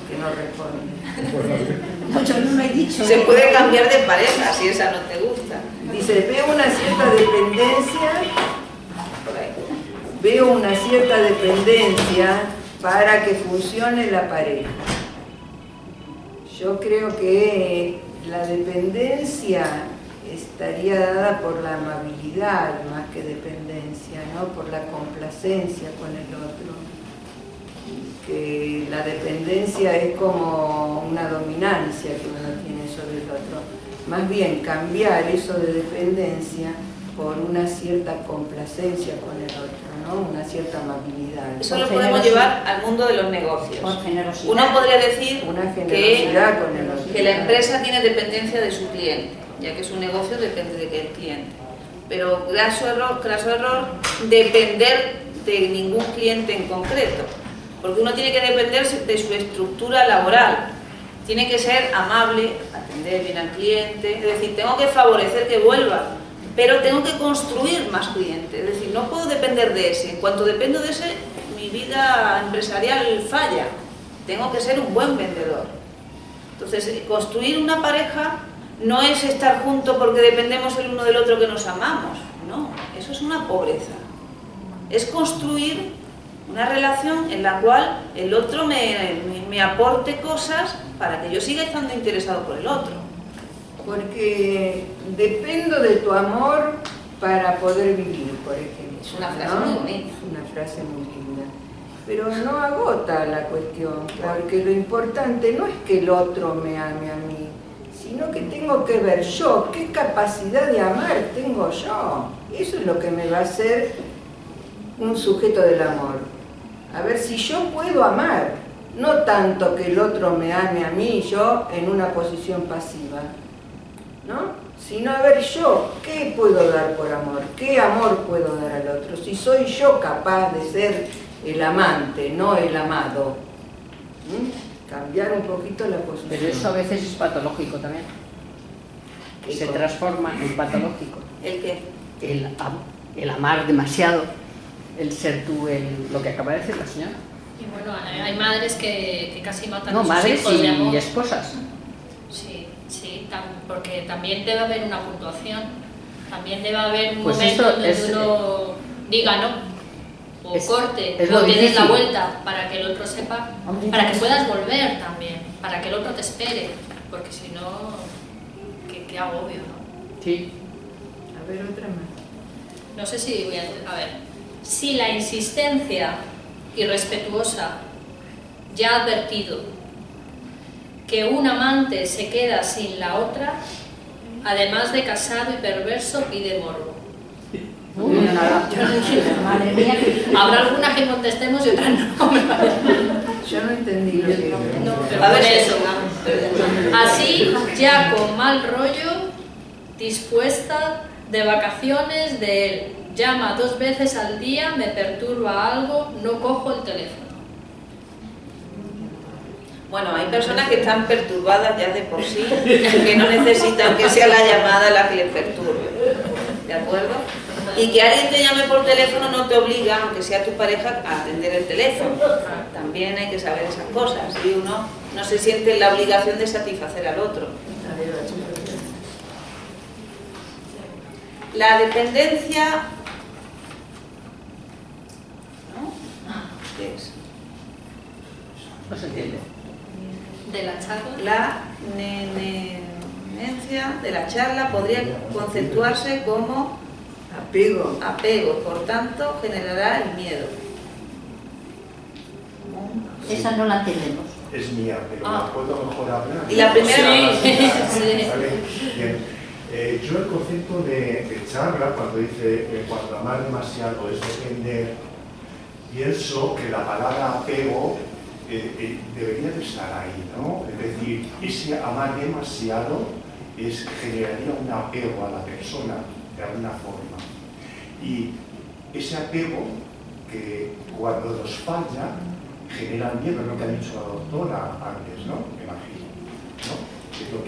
[SPEAKER 2] Que no responde.
[SPEAKER 3] No, yo no lo he dicho.
[SPEAKER 1] Se puede cambiar de pareja si esa no te gusta.
[SPEAKER 2] Dice, veo una cierta dependencia para que funcione la pareja. Yo creo que la dependencia estaría dada por la amabilidad más que dependencia, ¿no? Por la complacencia con el otro. Que la dependencia es como una dominancia que uno tiene sobre el otro. Más bien cambiar eso de dependencia por una cierta complacencia con el otro, ¿no? Una cierta amabilidad.
[SPEAKER 1] Eso lo podemos llevar al mundo de los negocios. Uno podría decir que la empresa tiene dependencia de su cliente, ya que su negocio depende del cliente. Pero graso error depender de ningún cliente en concreto, porque uno tiene que depender de su estructura laboral. Tiene que ser amable, atender bien al cliente, es decir, tengo que favorecer que vuelva, pero tengo que construir más clientes, es decir, no puedo depender de ese. En cuanto dependo de ese, mi vida empresarial falla. Tengo que ser un buen vendedor. Entonces, construir una pareja no es estar juntos porque dependemos el uno del otro que nos amamos, no, eso es una pobreza. Es construir una relación en la cual el otro me aporte cosas para que yo siga estando interesado por el otro.
[SPEAKER 2] Porque dependo de tu amor para poder vivir, por ejemplo.
[SPEAKER 1] Es una frase muy bonita.
[SPEAKER 2] Es una frase muy linda. Pero no agota la cuestión, porque lo importante no es que el otro me ame a mí, sino que tengo que ver yo, qué capacidad de amar tengo yo. Eso es lo que me va a hacer un sujeto del amor. A ver si yo puedo amar, no tanto que el otro me ame a mí y yo en una posición pasiva, ¿no? Sino a ver yo, ¿qué puedo dar por amor? ¿Qué amor puedo dar al otro? Si soy yo capaz de ser el amante, no el amado. Cambiar un poquito la posición.
[SPEAKER 4] Pero eso a veces es patológico también. Se transforma en patológico.
[SPEAKER 1] ¿El qué?
[SPEAKER 4] El amar demasiado, el ser tú, lo que acaba de decir la señora.
[SPEAKER 6] Y bueno, hay madres que casi matan
[SPEAKER 4] No,
[SPEAKER 6] a sus
[SPEAKER 4] madres
[SPEAKER 6] hijos de amor.
[SPEAKER 4] y esposas.
[SPEAKER 6] Sí, porque también debe haber una puntuación. También debe haber un
[SPEAKER 4] Pues
[SPEAKER 6] momento
[SPEAKER 4] esto
[SPEAKER 6] donde
[SPEAKER 4] es,
[SPEAKER 6] uno diga no, o corte,
[SPEAKER 4] lo
[SPEAKER 6] o te des
[SPEAKER 4] difícil.
[SPEAKER 6] la vuelta para que el otro sepa, para que puedas volver también, para que el otro te espere, porque si no, qué agobio, ¿no?
[SPEAKER 4] Sí.
[SPEAKER 2] ver, otra más.
[SPEAKER 6] No sé si voy a ver. Si la insistencia irrespetuosa ya ha advertido que un amante se queda sin la otra, además de casado y perverso, pide morbo.
[SPEAKER 3] Madre mía,
[SPEAKER 6] Habrá algunas que contestemos y otras no.
[SPEAKER 2] Yo no entendí lo que...
[SPEAKER 6] No, pero
[SPEAKER 1] A ver,
[SPEAKER 6] por eso.
[SPEAKER 1] eso.
[SPEAKER 6] Así, ya con mal rollo, dispuesta de vacaciones de él. Llama 2 veces al día, me perturba algo, no cojo el teléfono.
[SPEAKER 1] Bueno, hay personas que están perturbadas ya de por sí, que no necesitan que sea la llamada la que les perturbe, ¿de acuerdo? Y que alguien te llame por teléfono no te obliga, aunque sea tu pareja, a atender el teléfono. También hay que saber esas cosas, y uno no se siente en la obligación de satisfacer al otro. La dependencia... ¿no? ¿Qué es?
[SPEAKER 4] No se entiende.
[SPEAKER 6] De la charla.
[SPEAKER 1] La nenencia de la charla podría conceptuarse como apego, por tanto generará el miedo.
[SPEAKER 3] esa no la entendemos.
[SPEAKER 8] Es mía, pero la puedo mejor hablar.
[SPEAKER 1] Y la primera
[SPEAKER 6] Sí.
[SPEAKER 8] ¿Vale? Bien. Yo el concepto de charla, cuando dice cuando amar demasiado es depender, pienso que la palabra apego debería de estar ahí, ¿no? Es decir, ese amar demasiado generaría un apego a la persona, de alguna forma. Y ese apego, que cuando nos falla, genera miedo, lo que ha dicho la doctora antes, ¿no? Me imagino, ¿no?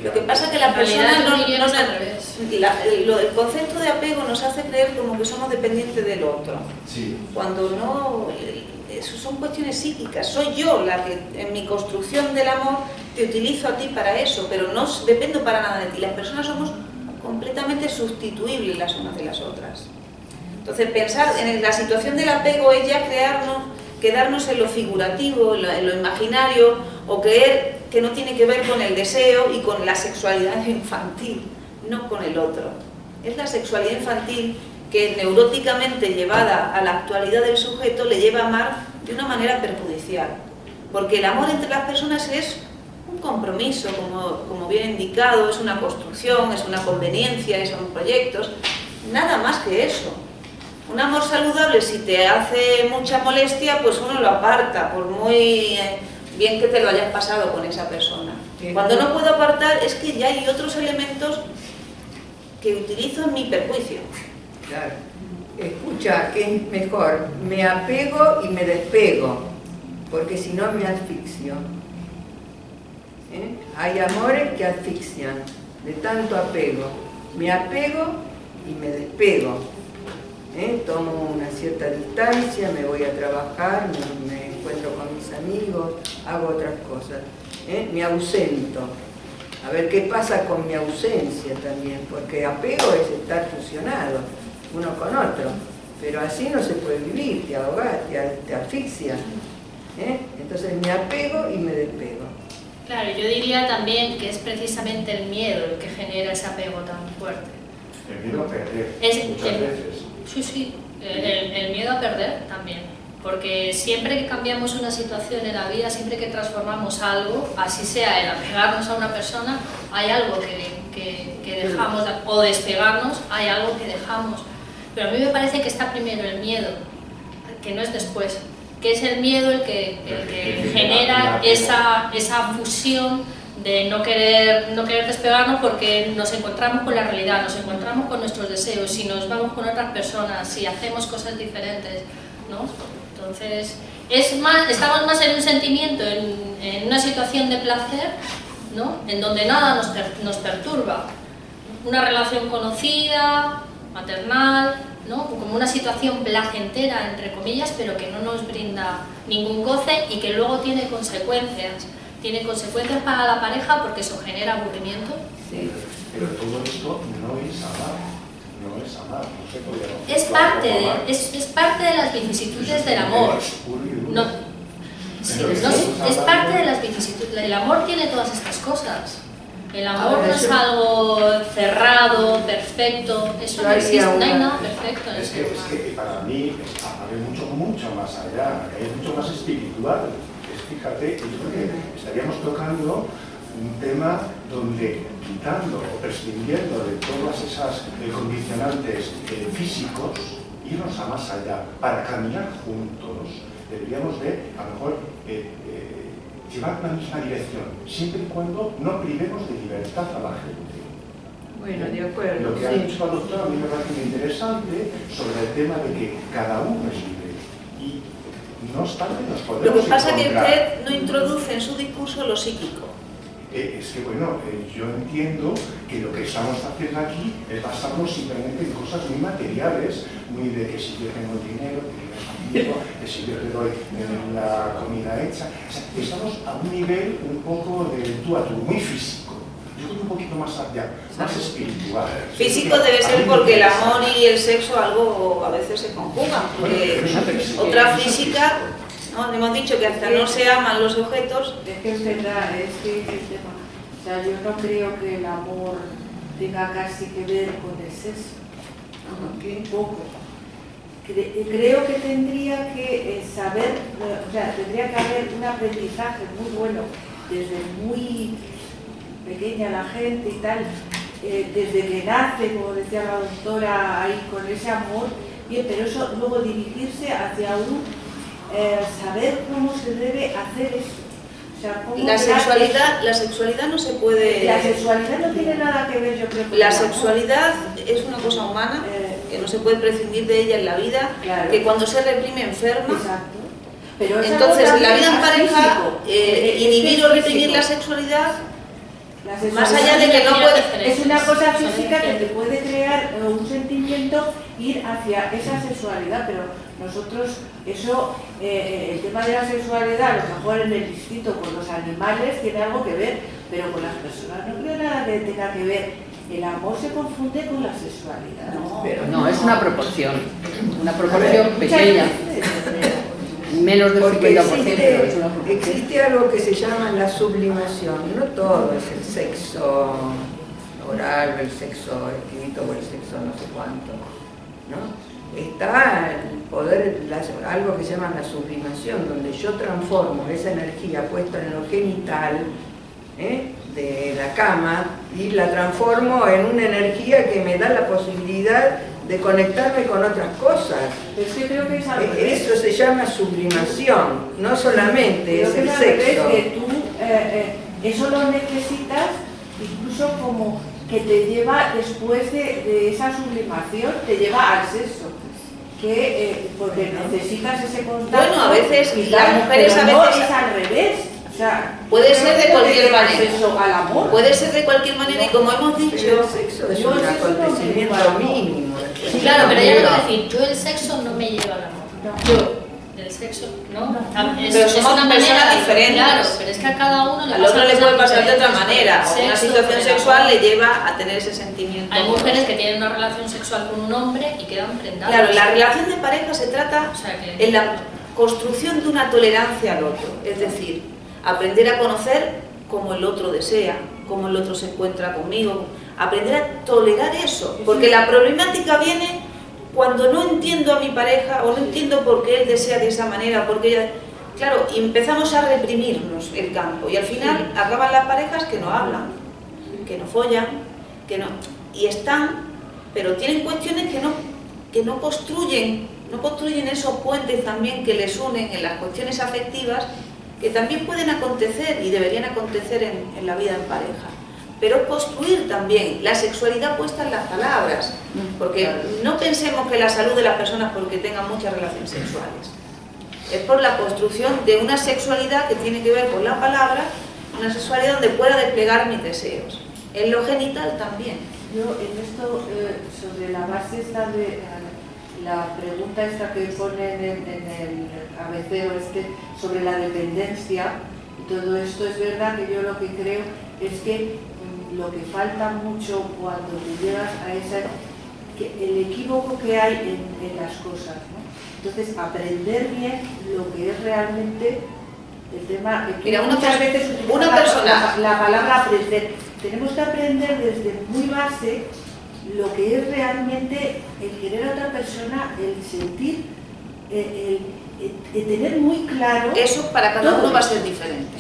[SPEAKER 1] Lo que pasa es que las personas
[SPEAKER 6] no
[SPEAKER 1] el concepto de apego nos hace creer como que somos dependientes del otro.
[SPEAKER 8] Sí.
[SPEAKER 1] Cuando no, eso son cuestiones psíquicas. Soy yo la que en mi construcción del amor te utilizo a ti para eso, pero no dependo para nada de ti. Las personas somos completamente sustituibles las unas de las otras. Entonces pensar en la situación del apego es ya quedarnos en lo figurativo, en lo imaginario, o creer que no tiene que ver con el deseo y con la sexualidad infantil, no con el otro. Es la sexualidad infantil que neuróticamente llevada a la actualidad del sujeto le lleva a amar de una manera perjudicial. Porque el amor entre las personas es un compromiso, como bien indicado, es una construcción, es una conveniencia, son proyectos, nada más que eso. Un amor saludable, si te hace mucha molestia, pues uno lo aparta, por muy bien que te lo hayas pasado con esa persona. Cuando no puedo apartar es que ya hay otros elementos que utilizo en mi perjuicio.
[SPEAKER 2] Claro. Escucha, que es mejor, me apego y me despego, porque si no me asfixio. Hay amores que asfixian, de tanto apego. Me apego y me despego. Tomo una cierta distancia, me voy a trabajar, me encuentro con mis amigos, hago otras cosas. Me ausento. A ver qué pasa con mi ausencia también, porque apego es estar fusionado uno con otro, pero así no se puede vivir, te ahogas, te asfixias. Entonces me apego y me despego.
[SPEAKER 6] Claro, yo diría también que es precisamente el miedo el que genera ese apego tan fuerte.
[SPEAKER 8] El miedo a perder, muchas veces.
[SPEAKER 6] Sí, el miedo a perder también, porque siempre que cambiamos una situación en la vida, siempre que transformamos algo, así sea el apegarnos a una persona, hay algo que dejamos, o despegarnos, hay algo que dejamos. Pero a mí me parece que está primero el miedo, que no es después, que es el miedo el que genera esa fusión de no querer despegarnos porque nos encontramos con la realidad, nos encontramos con nuestros deseos, si nos vamos con otras personas, si hacemos cosas diferentes, ¿no? Entonces, estamos más en un sentimiento, en una situación de placer, ¿no? En donde nada nos perturba. Una relación conocida, maternal, ¿no? Como una situación placentera, entre comillas, pero que no nos brinda ningún goce y que luego tiene consecuencias. Tiene consecuencias para la pareja porque eso genera aburrimiento.
[SPEAKER 2] Sí.
[SPEAKER 8] Pero todo esto no es amar, no es amar, no se puede...
[SPEAKER 6] Es parte de las vicisitudes del amor. No, sí, es parte de las vicisitudes. El amor tiene todas estas cosas. El amor no es algo cerrado, perfecto, eso no existe, no hay nada perfecto en el ser humano.
[SPEAKER 8] Es que para mí hay mucho más allá, es mucho más espiritual. Fíjate, yo creo que estaríamos tocando un tema donde, quitando o prescindiendo de todas esas condicionantes físicos, irnos a más allá. Para caminar juntos deberíamos de, a lo mejor, llevar la misma dirección, siempre y cuando no privemos de libertad a la gente.
[SPEAKER 2] Bueno, de acuerdo.
[SPEAKER 8] Lo que ha dicho la doctora a mí me parece muy interesante sobre el tema de que cada uno es libre. Y no obstante nos podemos
[SPEAKER 1] Lo que pasa es que
[SPEAKER 8] encontrar.
[SPEAKER 1] usted no introduce en su discurso lo psíquico.
[SPEAKER 8] Es que, bueno, yo entiendo que lo que estamos haciendo aquí es basarnos simplemente en cosas muy materiales, muy de que si yo tengo dinero, que si yo te doy la comida hecha. O sea, estamos a un nivel un poco de tú a tú, muy físico. Yo creo un poquito más allá, más espiritual.
[SPEAKER 1] Físico debe ser porque el amor y el sexo algo a veces se conjugan, porque otra física, ¿no? Hemos dicho que hasta no se aman los objetos.
[SPEAKER 5] Es que es verdad, es que es el tema. O sea, yo no creo que el amor tenga casi que ver con el sexo. Un poco. Creo que tendría que saber, o sea, tendría que haber un aprendizaje muy bueno desde muy pequeña la gente y tal, desde que nace, como decía la doctora, ahí con ese amor, bien, pero eso luego dirigirse hacia un saber cómo se debe hacer eso. O sea, cómo
[SPEAKER 1] La sexualidad no se puede...
[SPEAKER 5] La sexualidad no tiene nada que ver, yo creo, con
[SPEAKER 1] La
[SPEAKER 5] el amor.
[SPEAKER 1] sexualidad es una cosa humana, que no se puede prescindir de ella en la vida,
[SPEAKER 5] Claro.
[SPEAKER 1] que cuando se reprime enferma.
[SPEAKER 5] Exacto. Pero esa
[SPEAKER 1] Entonces,
[SPEAKER 5] cosa
[SPEAKER 1] en la vida en
[SPEAKER 5] más
[SPEAKER 1] pareja,
[SPEAKER 5] físico.
[SPEAKER 1] inhibir o
[SPEAKER 5] Es
[SPEAKER 1] reprimir
[SPEAKER 5] físico.
[SPEAKER 1] la sexualidad,
[SPEAKER 5] La sexualidad
[SPEAKER 1] más allá de que no puede...
[SPEAKER 5] es una cosa física que te puede crear un sentimiento, ir hacia esa sexualidad, pero nosotros, eso, el tema de la sexualidad, a lo mejor en el instinto con los animales tiene algo que ver, pero con las personas no creo nada que tenga que ver. El amor se confunde con la sexualidad.
[SPEAKER 2] No,
[SPEAKER 4] Pero no, es una proporción pequeña, menos del 50%,
[SPEAKER 2] Porque
[SPEAKER 4] pero es una proporción.
[SPEAKER 2] existe algo que se llama la sublimación. No todo es el sexo oral, el sexo escrito o el sexo no sé cuánto, ¿no? Está el poder, algo que se llama la sublimación, donde yo transformo esa energía puesta en lo genital de la cama y la transformo en una energía que me da la posibilidad de conectarme con otras cosas.
[SPEAKER 5] Es que creo que es al revés.
[SPEAKER 2] Eso se llama sublimación, no solamente es
[SPEAKER 5] Creo
[SPEAKER 2] el
[SPEAKER 5] que al revés,
[SPEAKER 2] sexo.
[SPEAKER 5] que tú eso lo necesitas incluso como que te lleva después de esa sublimación, te lleva al sexo. Porque necesitas ese contacto.
[SPEAKER 1] Bueno, a veces
[SPEAKER 5] y
[SPEAKER 1] las
[SPEAKER 5] tal,
[SPEAKER 1] mujeres
[SPEAKER 5] pero
[SPEAKER 1] a
[SPEAKER 5] no
[SPEAKER 1] veces...
[SPEAKER 5] es al revés. O sea,
[SPEAKER 1] Puede ser de cualquier manera.
[SPEAKER 5] Acceso al amor.
[SPEAKER 1] Puede ser de cualquier manera y como hemos
[SPEAKER 2] Pero
[SPEAKER 1] dicho...
[SPEAKER 2] el sexo es
[SPEAKER 5] yo
[SPEAKER 2] un
[SPEAKER 5] el sexo no me
[SPEAKER 2] acontecimiento
[SPEAKER 5] lleva al amor.
[SPEAKER 2] mínimo.
[SPEAKER 6] Claro, pero ya lo voy a decir, yo el sexo no me lleva al amor.
[SPEAKER 5] No.
[SPEAKER 6] Yo, el sexo, ¿no?
[SPEAKER 1] Pero somos personas diferentes.
[SPEAKER 6] Claro, pero es que a cada uno le
[SPEAKER 1] Al
[SPEAKER 6] pasa
[SPEAKER 1] otro le
[SPEAKER 6] cosas
[SPEAKER 1] puede pasar de otra
[SPEAKER 6] diferentes.
[SPEAKER 1] manera.
[SPEAKER 6] El
[SPEAKER 1] O una
[SPEAKER 6] sexo,
[SPEAKER 1] situación
[SPEAKER 6] el
[SPEAKER 1] sexual
[SPEAKER 6] amor.
[SPEAKER 1] le lleva a tener ese sentimiento.
[SPEAKER 6] Hay mujeres que tienen una relación sexual con un hombre y quedan prendadas.
[SPEAKER 1] Claro, la relación de pareja se trata
[SPEAKER 6] O sea que-
[SPEAKER 1] en la construcción de una tolerancia al otro. Es decir, aprender a conocer cómo el otro desea, cómo el otro se encuentra conmigo. Aprender a tolerar eso. Porque la problemática viene cuando no entiendo a mi pareja o no entiendo por qué él desea de esa manera, porque ella... Claro, y empezamos a reprimirnos el campo y al final acaban las parejas que no hablan, que no follan, que no... Y están, pero tienen cuestiones que no construyen esos puentes también que les unen en las cuestiones afectivas, que también pueden acontecer y deberían acontecer en la vida en pareja. Pero construir también la sexualidad puesta en las palabras, porque no pensemos que la salud de las personas porque tengan muchas relaciones sexuales. Es por la construcción de una sexualidad que tiene que ver con la palabra, una sexualidad donde pueda desplegar mis deseos. En lo genital también.
[SPEAKER 5] Yo en esto, sobre la base esta de la pregunta esta que ponen en el cabecero sobre la dependencia y todo esto, es verdad que yo lo que creo es que lo que falta mucho cuando te llegas a el equívoco que hay en las cosas, ¿no? Entonces, aprender bien lo que es realmente el tema.
[SPEAKER 1] Mira,
[SPEAKER 5] muchas veces
[SPEAKER 1] una persona.
[SPEAKER 5] la palabra aprender. tenemos que aprender desde muy base lo que es realmente el querer a otra persona, el sentir, el tener muy claro...
[SPEAKER 1] Eso para cada uno va a ser diferente.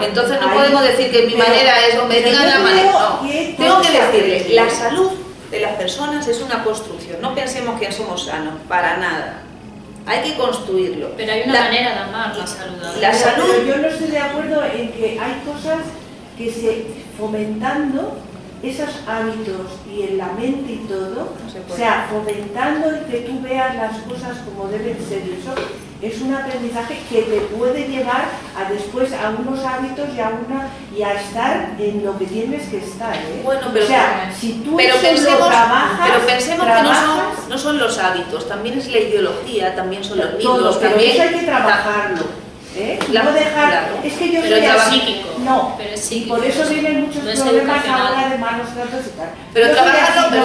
[SPEAKER 1] Entonces no
[SPEAKER 5] ahí,
[SPEAKER 1] podemos decir que mi manera es o me digan la manera. No. Tengo que decirle, la salud de las personas es una construcción. No pensemos que somos sanos, para nada. Hay que construirlo.
[SPEAKER 6] Pero hay una manera de amar la salud.
[SPEAKER 1] La salud...
[SPEAKER 5] Pero yo no estoy de acuerdo en que hay cosas que se fomentando esos hábitos y en la mente y todo, o sea, fomentando el que tú veas las cosas como deben ser, y eso es un aprendizaje que te puede llevar a después a unos hábitos y a estar en lo que tienes que estar, ¿eh?
[SPEAKER 1] Bueno, pero,
[SPEAKER 5] o sea, si tú
[SPEAKER 1] pensemos
[SPEAKER 5] trabajas,
[SPEAKER 1] que no son los hábitos, también es la ideología, también son los libros,
[SPEAKER 5] todo, pero
[SPEAKER 1] también
[SPEAKER 5] eso hay que trabajarlo. No dejar,
[SPEAKER 1] claro.
[SPEAKER 5] Es que yo
[SPEAKER 6] pero
[SPEAKER 5] soy
[SPEAKER 6] es
[SPEAKER 5] así.
[SPEAKER 6] psíquico.
[SPEAKER 5] No,
[SPEAKER 6] pero es
[SPEAKER 5] y
[SPEAKER 6] psíquico.
[SPEAKER 5] por eso vienen muchos problemas ahora de malos tratos y tal.
[SPEAKER 1] Pero
[SPEAKER 5] Yo
[SPEAKER 1] trabajarlo,
[SPEAKER 5] soy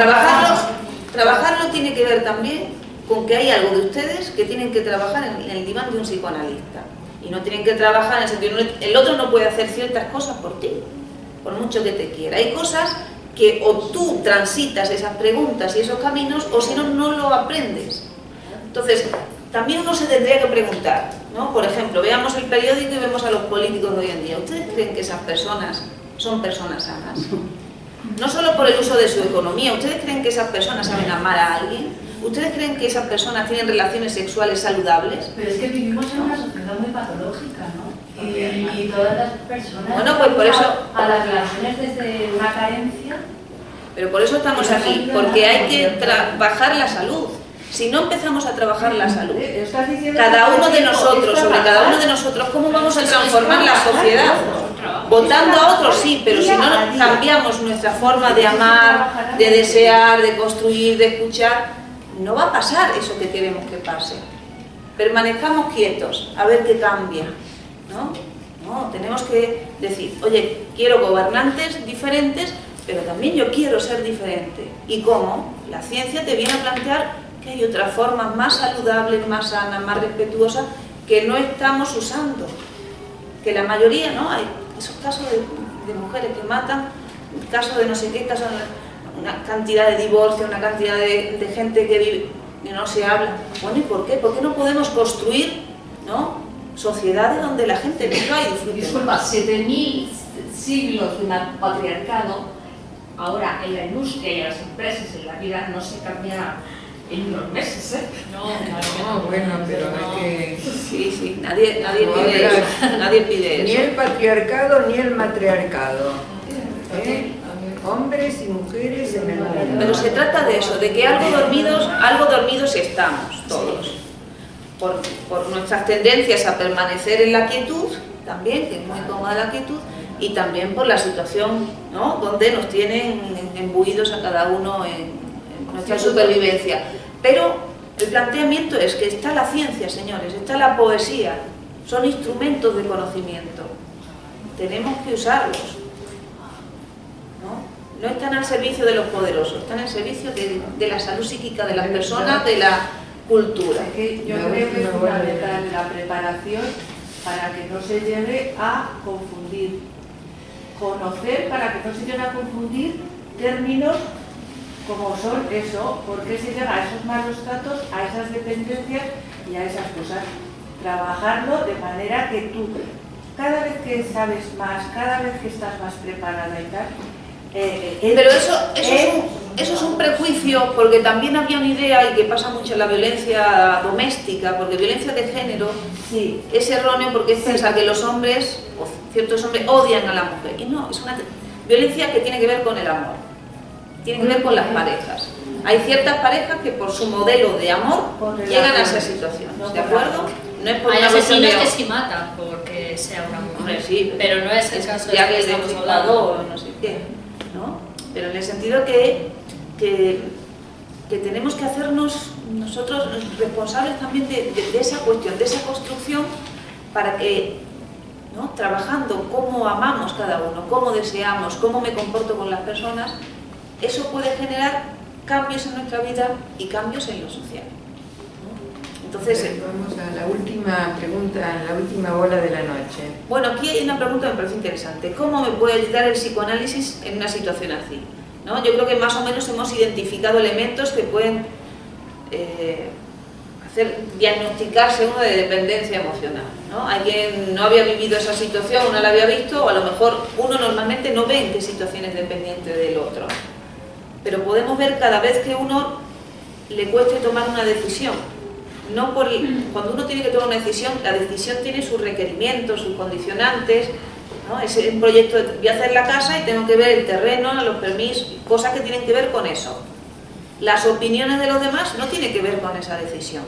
[SPEAKER 5] así,
[SPEAKER 1] trabajarlo tiene que ver también con que hay algo de ustedes que tienen que trabajar en el diván de un psicoanalista. Y no tienen que trabajar en el sentido, el otro no puede hacer ciertas cosas por ti, por mucho que te quiera. Hay cosas que o tú transitas esas preguntas y esos caminos, o si no, no lo aprendes. Entonces, también uno se tendría que preguntar, ¿no? Por ejemplo, veamos el periódico y vemos a los políticos de hoy en día. ¿Ustedes creen que esas personas son personas sanas? No solo por el uso de su economía. ¿Ustedes creen que esas personas saben amar a alguien? ¿Ustedes creen que esas personas tienen relaciones sexuales saludables?
[SPEAKER 7] Pero es que vivimos en una sociedad muy patológica, ¿no? Y todas las personas...
[SPEAKER 1] Bueno, pues por eso...
[SPEAKER 7] A las relaciones desde una carencia...
[SPEAKER 1] Pero por eso estamos aquí, porque hay que trabajar la salud. Si no empezamos a trabajar la salud, cada uno de nosotros, sobre cada uno de nosotros, ¿cómo vamos a transformar la sociedad? Votando a otros sí, pero si no cambiamos nuestra forma de amar, de desear, de construir, de escuchar, no va a pasar eso que queremos que pase. Permanezcamos quietos, a ver qué cambia, ¿no? No, tenemos que decir, oye, quiero gobernantes diferentes, pero también yo quiero ser diferente. ¿Y cómo? La ciencia te viene a plantear que hay otras formas más saludables, más sanas, más respetuosas, que no estamos usando. Que la mayoría, ¿no? Hay esos casos de mujeres que matan, casos de no sé qué, casos de una cantidad de divorcios, una cantidad de gente que vive y no se habla. Bueno, ¿y por qué? ¿Por qué no podemos construir, ¿no?, sociedades donde la gente viva y disfrute?
[SPEAKER 4] Disculpa, 7000 siglos de patriarcado, ahora en la industria y en las empresas, en la vida, no se cambia en unos meses, ¿eh?
[SPEAKER 2] No, bueno, pero es que...
[SPEAKER 1] Sí, nadie pide eso, nadie pide
[SPEAKER 2] Ni
[SPEAKER 1] eso.
[SPEAKER 2] el patriarcado ni el matriarcado. Hombres y mujeres en el mundo.
[SPEAKER 1] Pero se trata de eso, de que algo dormidos estamos todos. Por nuestras tendencias a permanecer en la quietud, también, que es muy cómoda la quietud, y también por la situación, ¿no?, donde nos tienen embuidos a cada uno en nuestra supervivencia. Pero el planteamiento es que está la ciencia, señores, está la poesía, son instrumentos de conocimiento, tenemos que usarlos, ¿no? No están al servicio de los poderosos, están al servicio de la salud psíquica de las personas, de la cultura.
[SPEAKER 5] Es que yo creo que es fundamental la preparación para que no se lleve a confundir, conocer para que no se lleve a confundir términos como son eso, por qué se llega a esos malos tratos, a esas dependencias y a esas cosas. Trabajarlo de manera que tú, cada vez que sabes más, cada vez que estás más preparada y tal,
[SPEAKER 1] pero eso es un prejuicio, porque también había una idea, y que pasa mucho en la violencia doméstica, porque violencia de género
[SPEAKER 5] sí,
[SPEAKER 1] es erróneo, porque es pensar que los hombres, o ciertos hombres, odian a la mujer. Y no, es una violencia que tiene que ver con el amor, tiene que ver con las parejas. Hay ciertas parejas que por su modelo de amor llegan a esa situación, ¿de acuerdo? No es por
[SPEAKER 6] hay
[SPEAKER 1] una cuestión
[SPEAKER 6] asesinos
[SPEAKER 1] de...
[SPEAKER 6] que sí matan porque sea una mujer,
[SPEAKER 1] sí,
[SPEAKER 6] pero no es el caso
[SPEAKER 1] ya
[SPEAKER 6] de
[SPEAKER 1] que
[SPEAKER 6] que
[SPEAKER 1] es de
[SPEAKER 6] estamos
[SPEAKER 1] un
[SPEAKER 6] hablando.
[SPEAKER 1] no sé qué, ¿no? Pero en el sentido que tenemos que hacernos nosotros responsables también de esa cuestión, de esa construcción, para que, ¿no?, trabajando cómo amamos cada uno, cómo deseamos, cómo me comporto con las personas, eso puede generar cambios en nuestra vida y cambios en lo social, ¿no? Entonces,
[SPEAKER 2] vamos a la última pregunta, la última bola de la noche.
[SPEAKER 1] bueno, aquí hay una pregunta que me parece interesante. ¿Cómo me puede ayudar el psicoanálisis en una situación así? ¿No? Yo creo que más o menos hemos identificado elementos que pueden hacer diagnosticarse uno de dependencia emocional, ¿no? Alguien no había vivido esa situación, no la había visto, o a lo mejor uno normalmente no ve en qué situación es dependiente del otro. Pero podemos ver cada vez que uno le cueste tomar una decisión. No cuando uno tiene que tomar una decisión, la decisión tiene sus requerimientos, sus condicionantes, ¿no? Es un proyecto, voy a hacer la casa y tengo que ver el terreno, los permisos, cosas que tienen que ver con eso. Las opiniones de los demás no tienen que ver con esa decisión.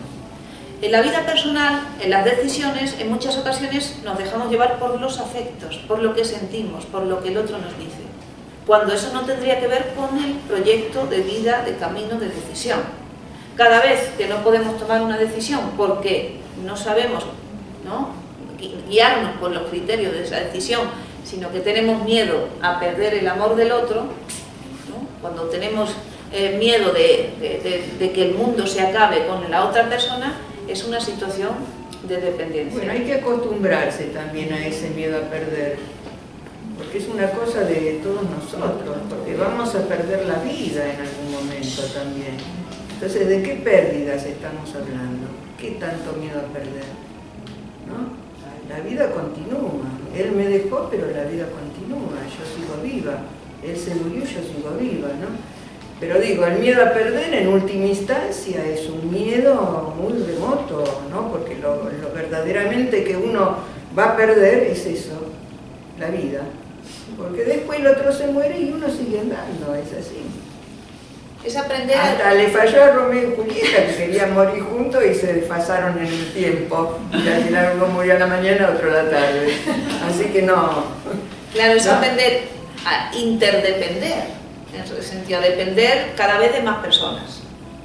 [SPEAKER 1] En la vida personal, en las decisiones, en muchas ocasiones nos dejamos llevar por los afectos, por lo que sentimos, por lo que el otro nos dice, cuando eso no tendría que ver con el proyecto de vida, de camino, de decisión. Cada vez que no podemos tomar una decisión porque no sabemos, ¿no?, guiarnos por los criterios de esa decisión, sino que tenemos miedo a perder el amor del otro, ¿no? Cuando tenemos miedo de que el mundo se acabe con la otra persona, es una situación de dependencia.
[SPEAKER 2] Bueno, hay que acostumbrarse también a ese miedo a perder, porque es una cosa de todos nosotros, porque vamos a perder la vida en algún momento también. Entonces, ¿de qué pérdidas estamos hablando? ¿Qué tanto miedo a perder? ¿No? La vida continúa. Él me dejó, pero la vida continúa. Yo sigo viva. Él se murió, yo sigo viva, ¿no? Pero digo, el miedo a perder en última instancia es un miedo muy remoto, ¿no? Porque lo verdaderamente que uno va a perder es eso, la vida. Porque después el otro se muere y uno sigue andando, es así.
[SPEAKER 1] Es aprender a...
[SPEAKER 2] Hasta le falló a Romeo y Julieta, que querían morir juntos y se desfasaron en el tiempo. Y al final uno murió a la mañana, otro a la tarde. Así que no.
[SPEAKER 1] Claro, es aprender a interdepender, en el sentido de depender cada vez de más personas.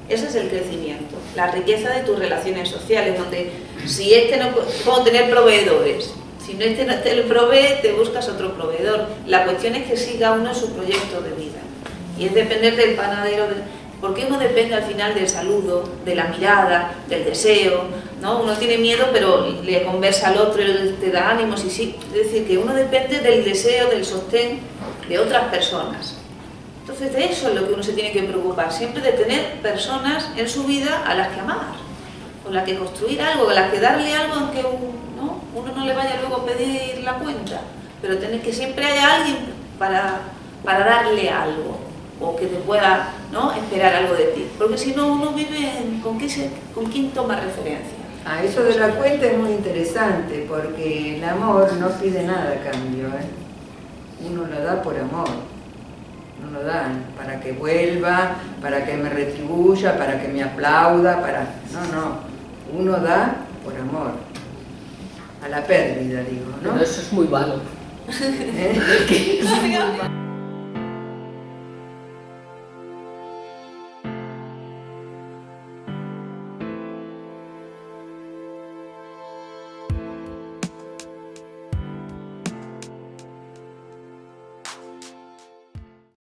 [SPEAKER 1] Ese es el crecimiento, la riqueza de tus relaciones sociales, donde si este no puedo tener proveedores, si no este no te lo provee, te buscas otro proveedor. La cuestión es que siga uno su proyecto de vida. Y es depender del panadero, porque uno depende al final del saludo, de la mirada, del deseo, ¿no? Uno tiene miedo, pero le conversa al otro y te da ánimos, y sí, es decir, que uno depende del deseo, del sostén de otras personas. Entonces de eso es lo que uno se tiene que preocupar, siempre de tener personas en su vida a las que amar, con las que construir algo, con las que darle algo, aunque uno no le vaya luego a pedir la cuenta, pero tener que siempre haya alguien para darle algo, o que te pueda, ¿no?, esperar algo de ti, porque si no uno vive con quién toma referencia.
[SPEAKER 2] Eso de la cuenta es muy interesante, porque el amor no pide nada a cambio, uno lo da por amor, no lo da para que vuelva, para que me retribuya, para que me aplauda, no, uno da por amor, a la pérdida, digo, ¿no?
[SPEAKER 4] Pero eso es muy malo.
[SPEAKER 2] ¿Eh?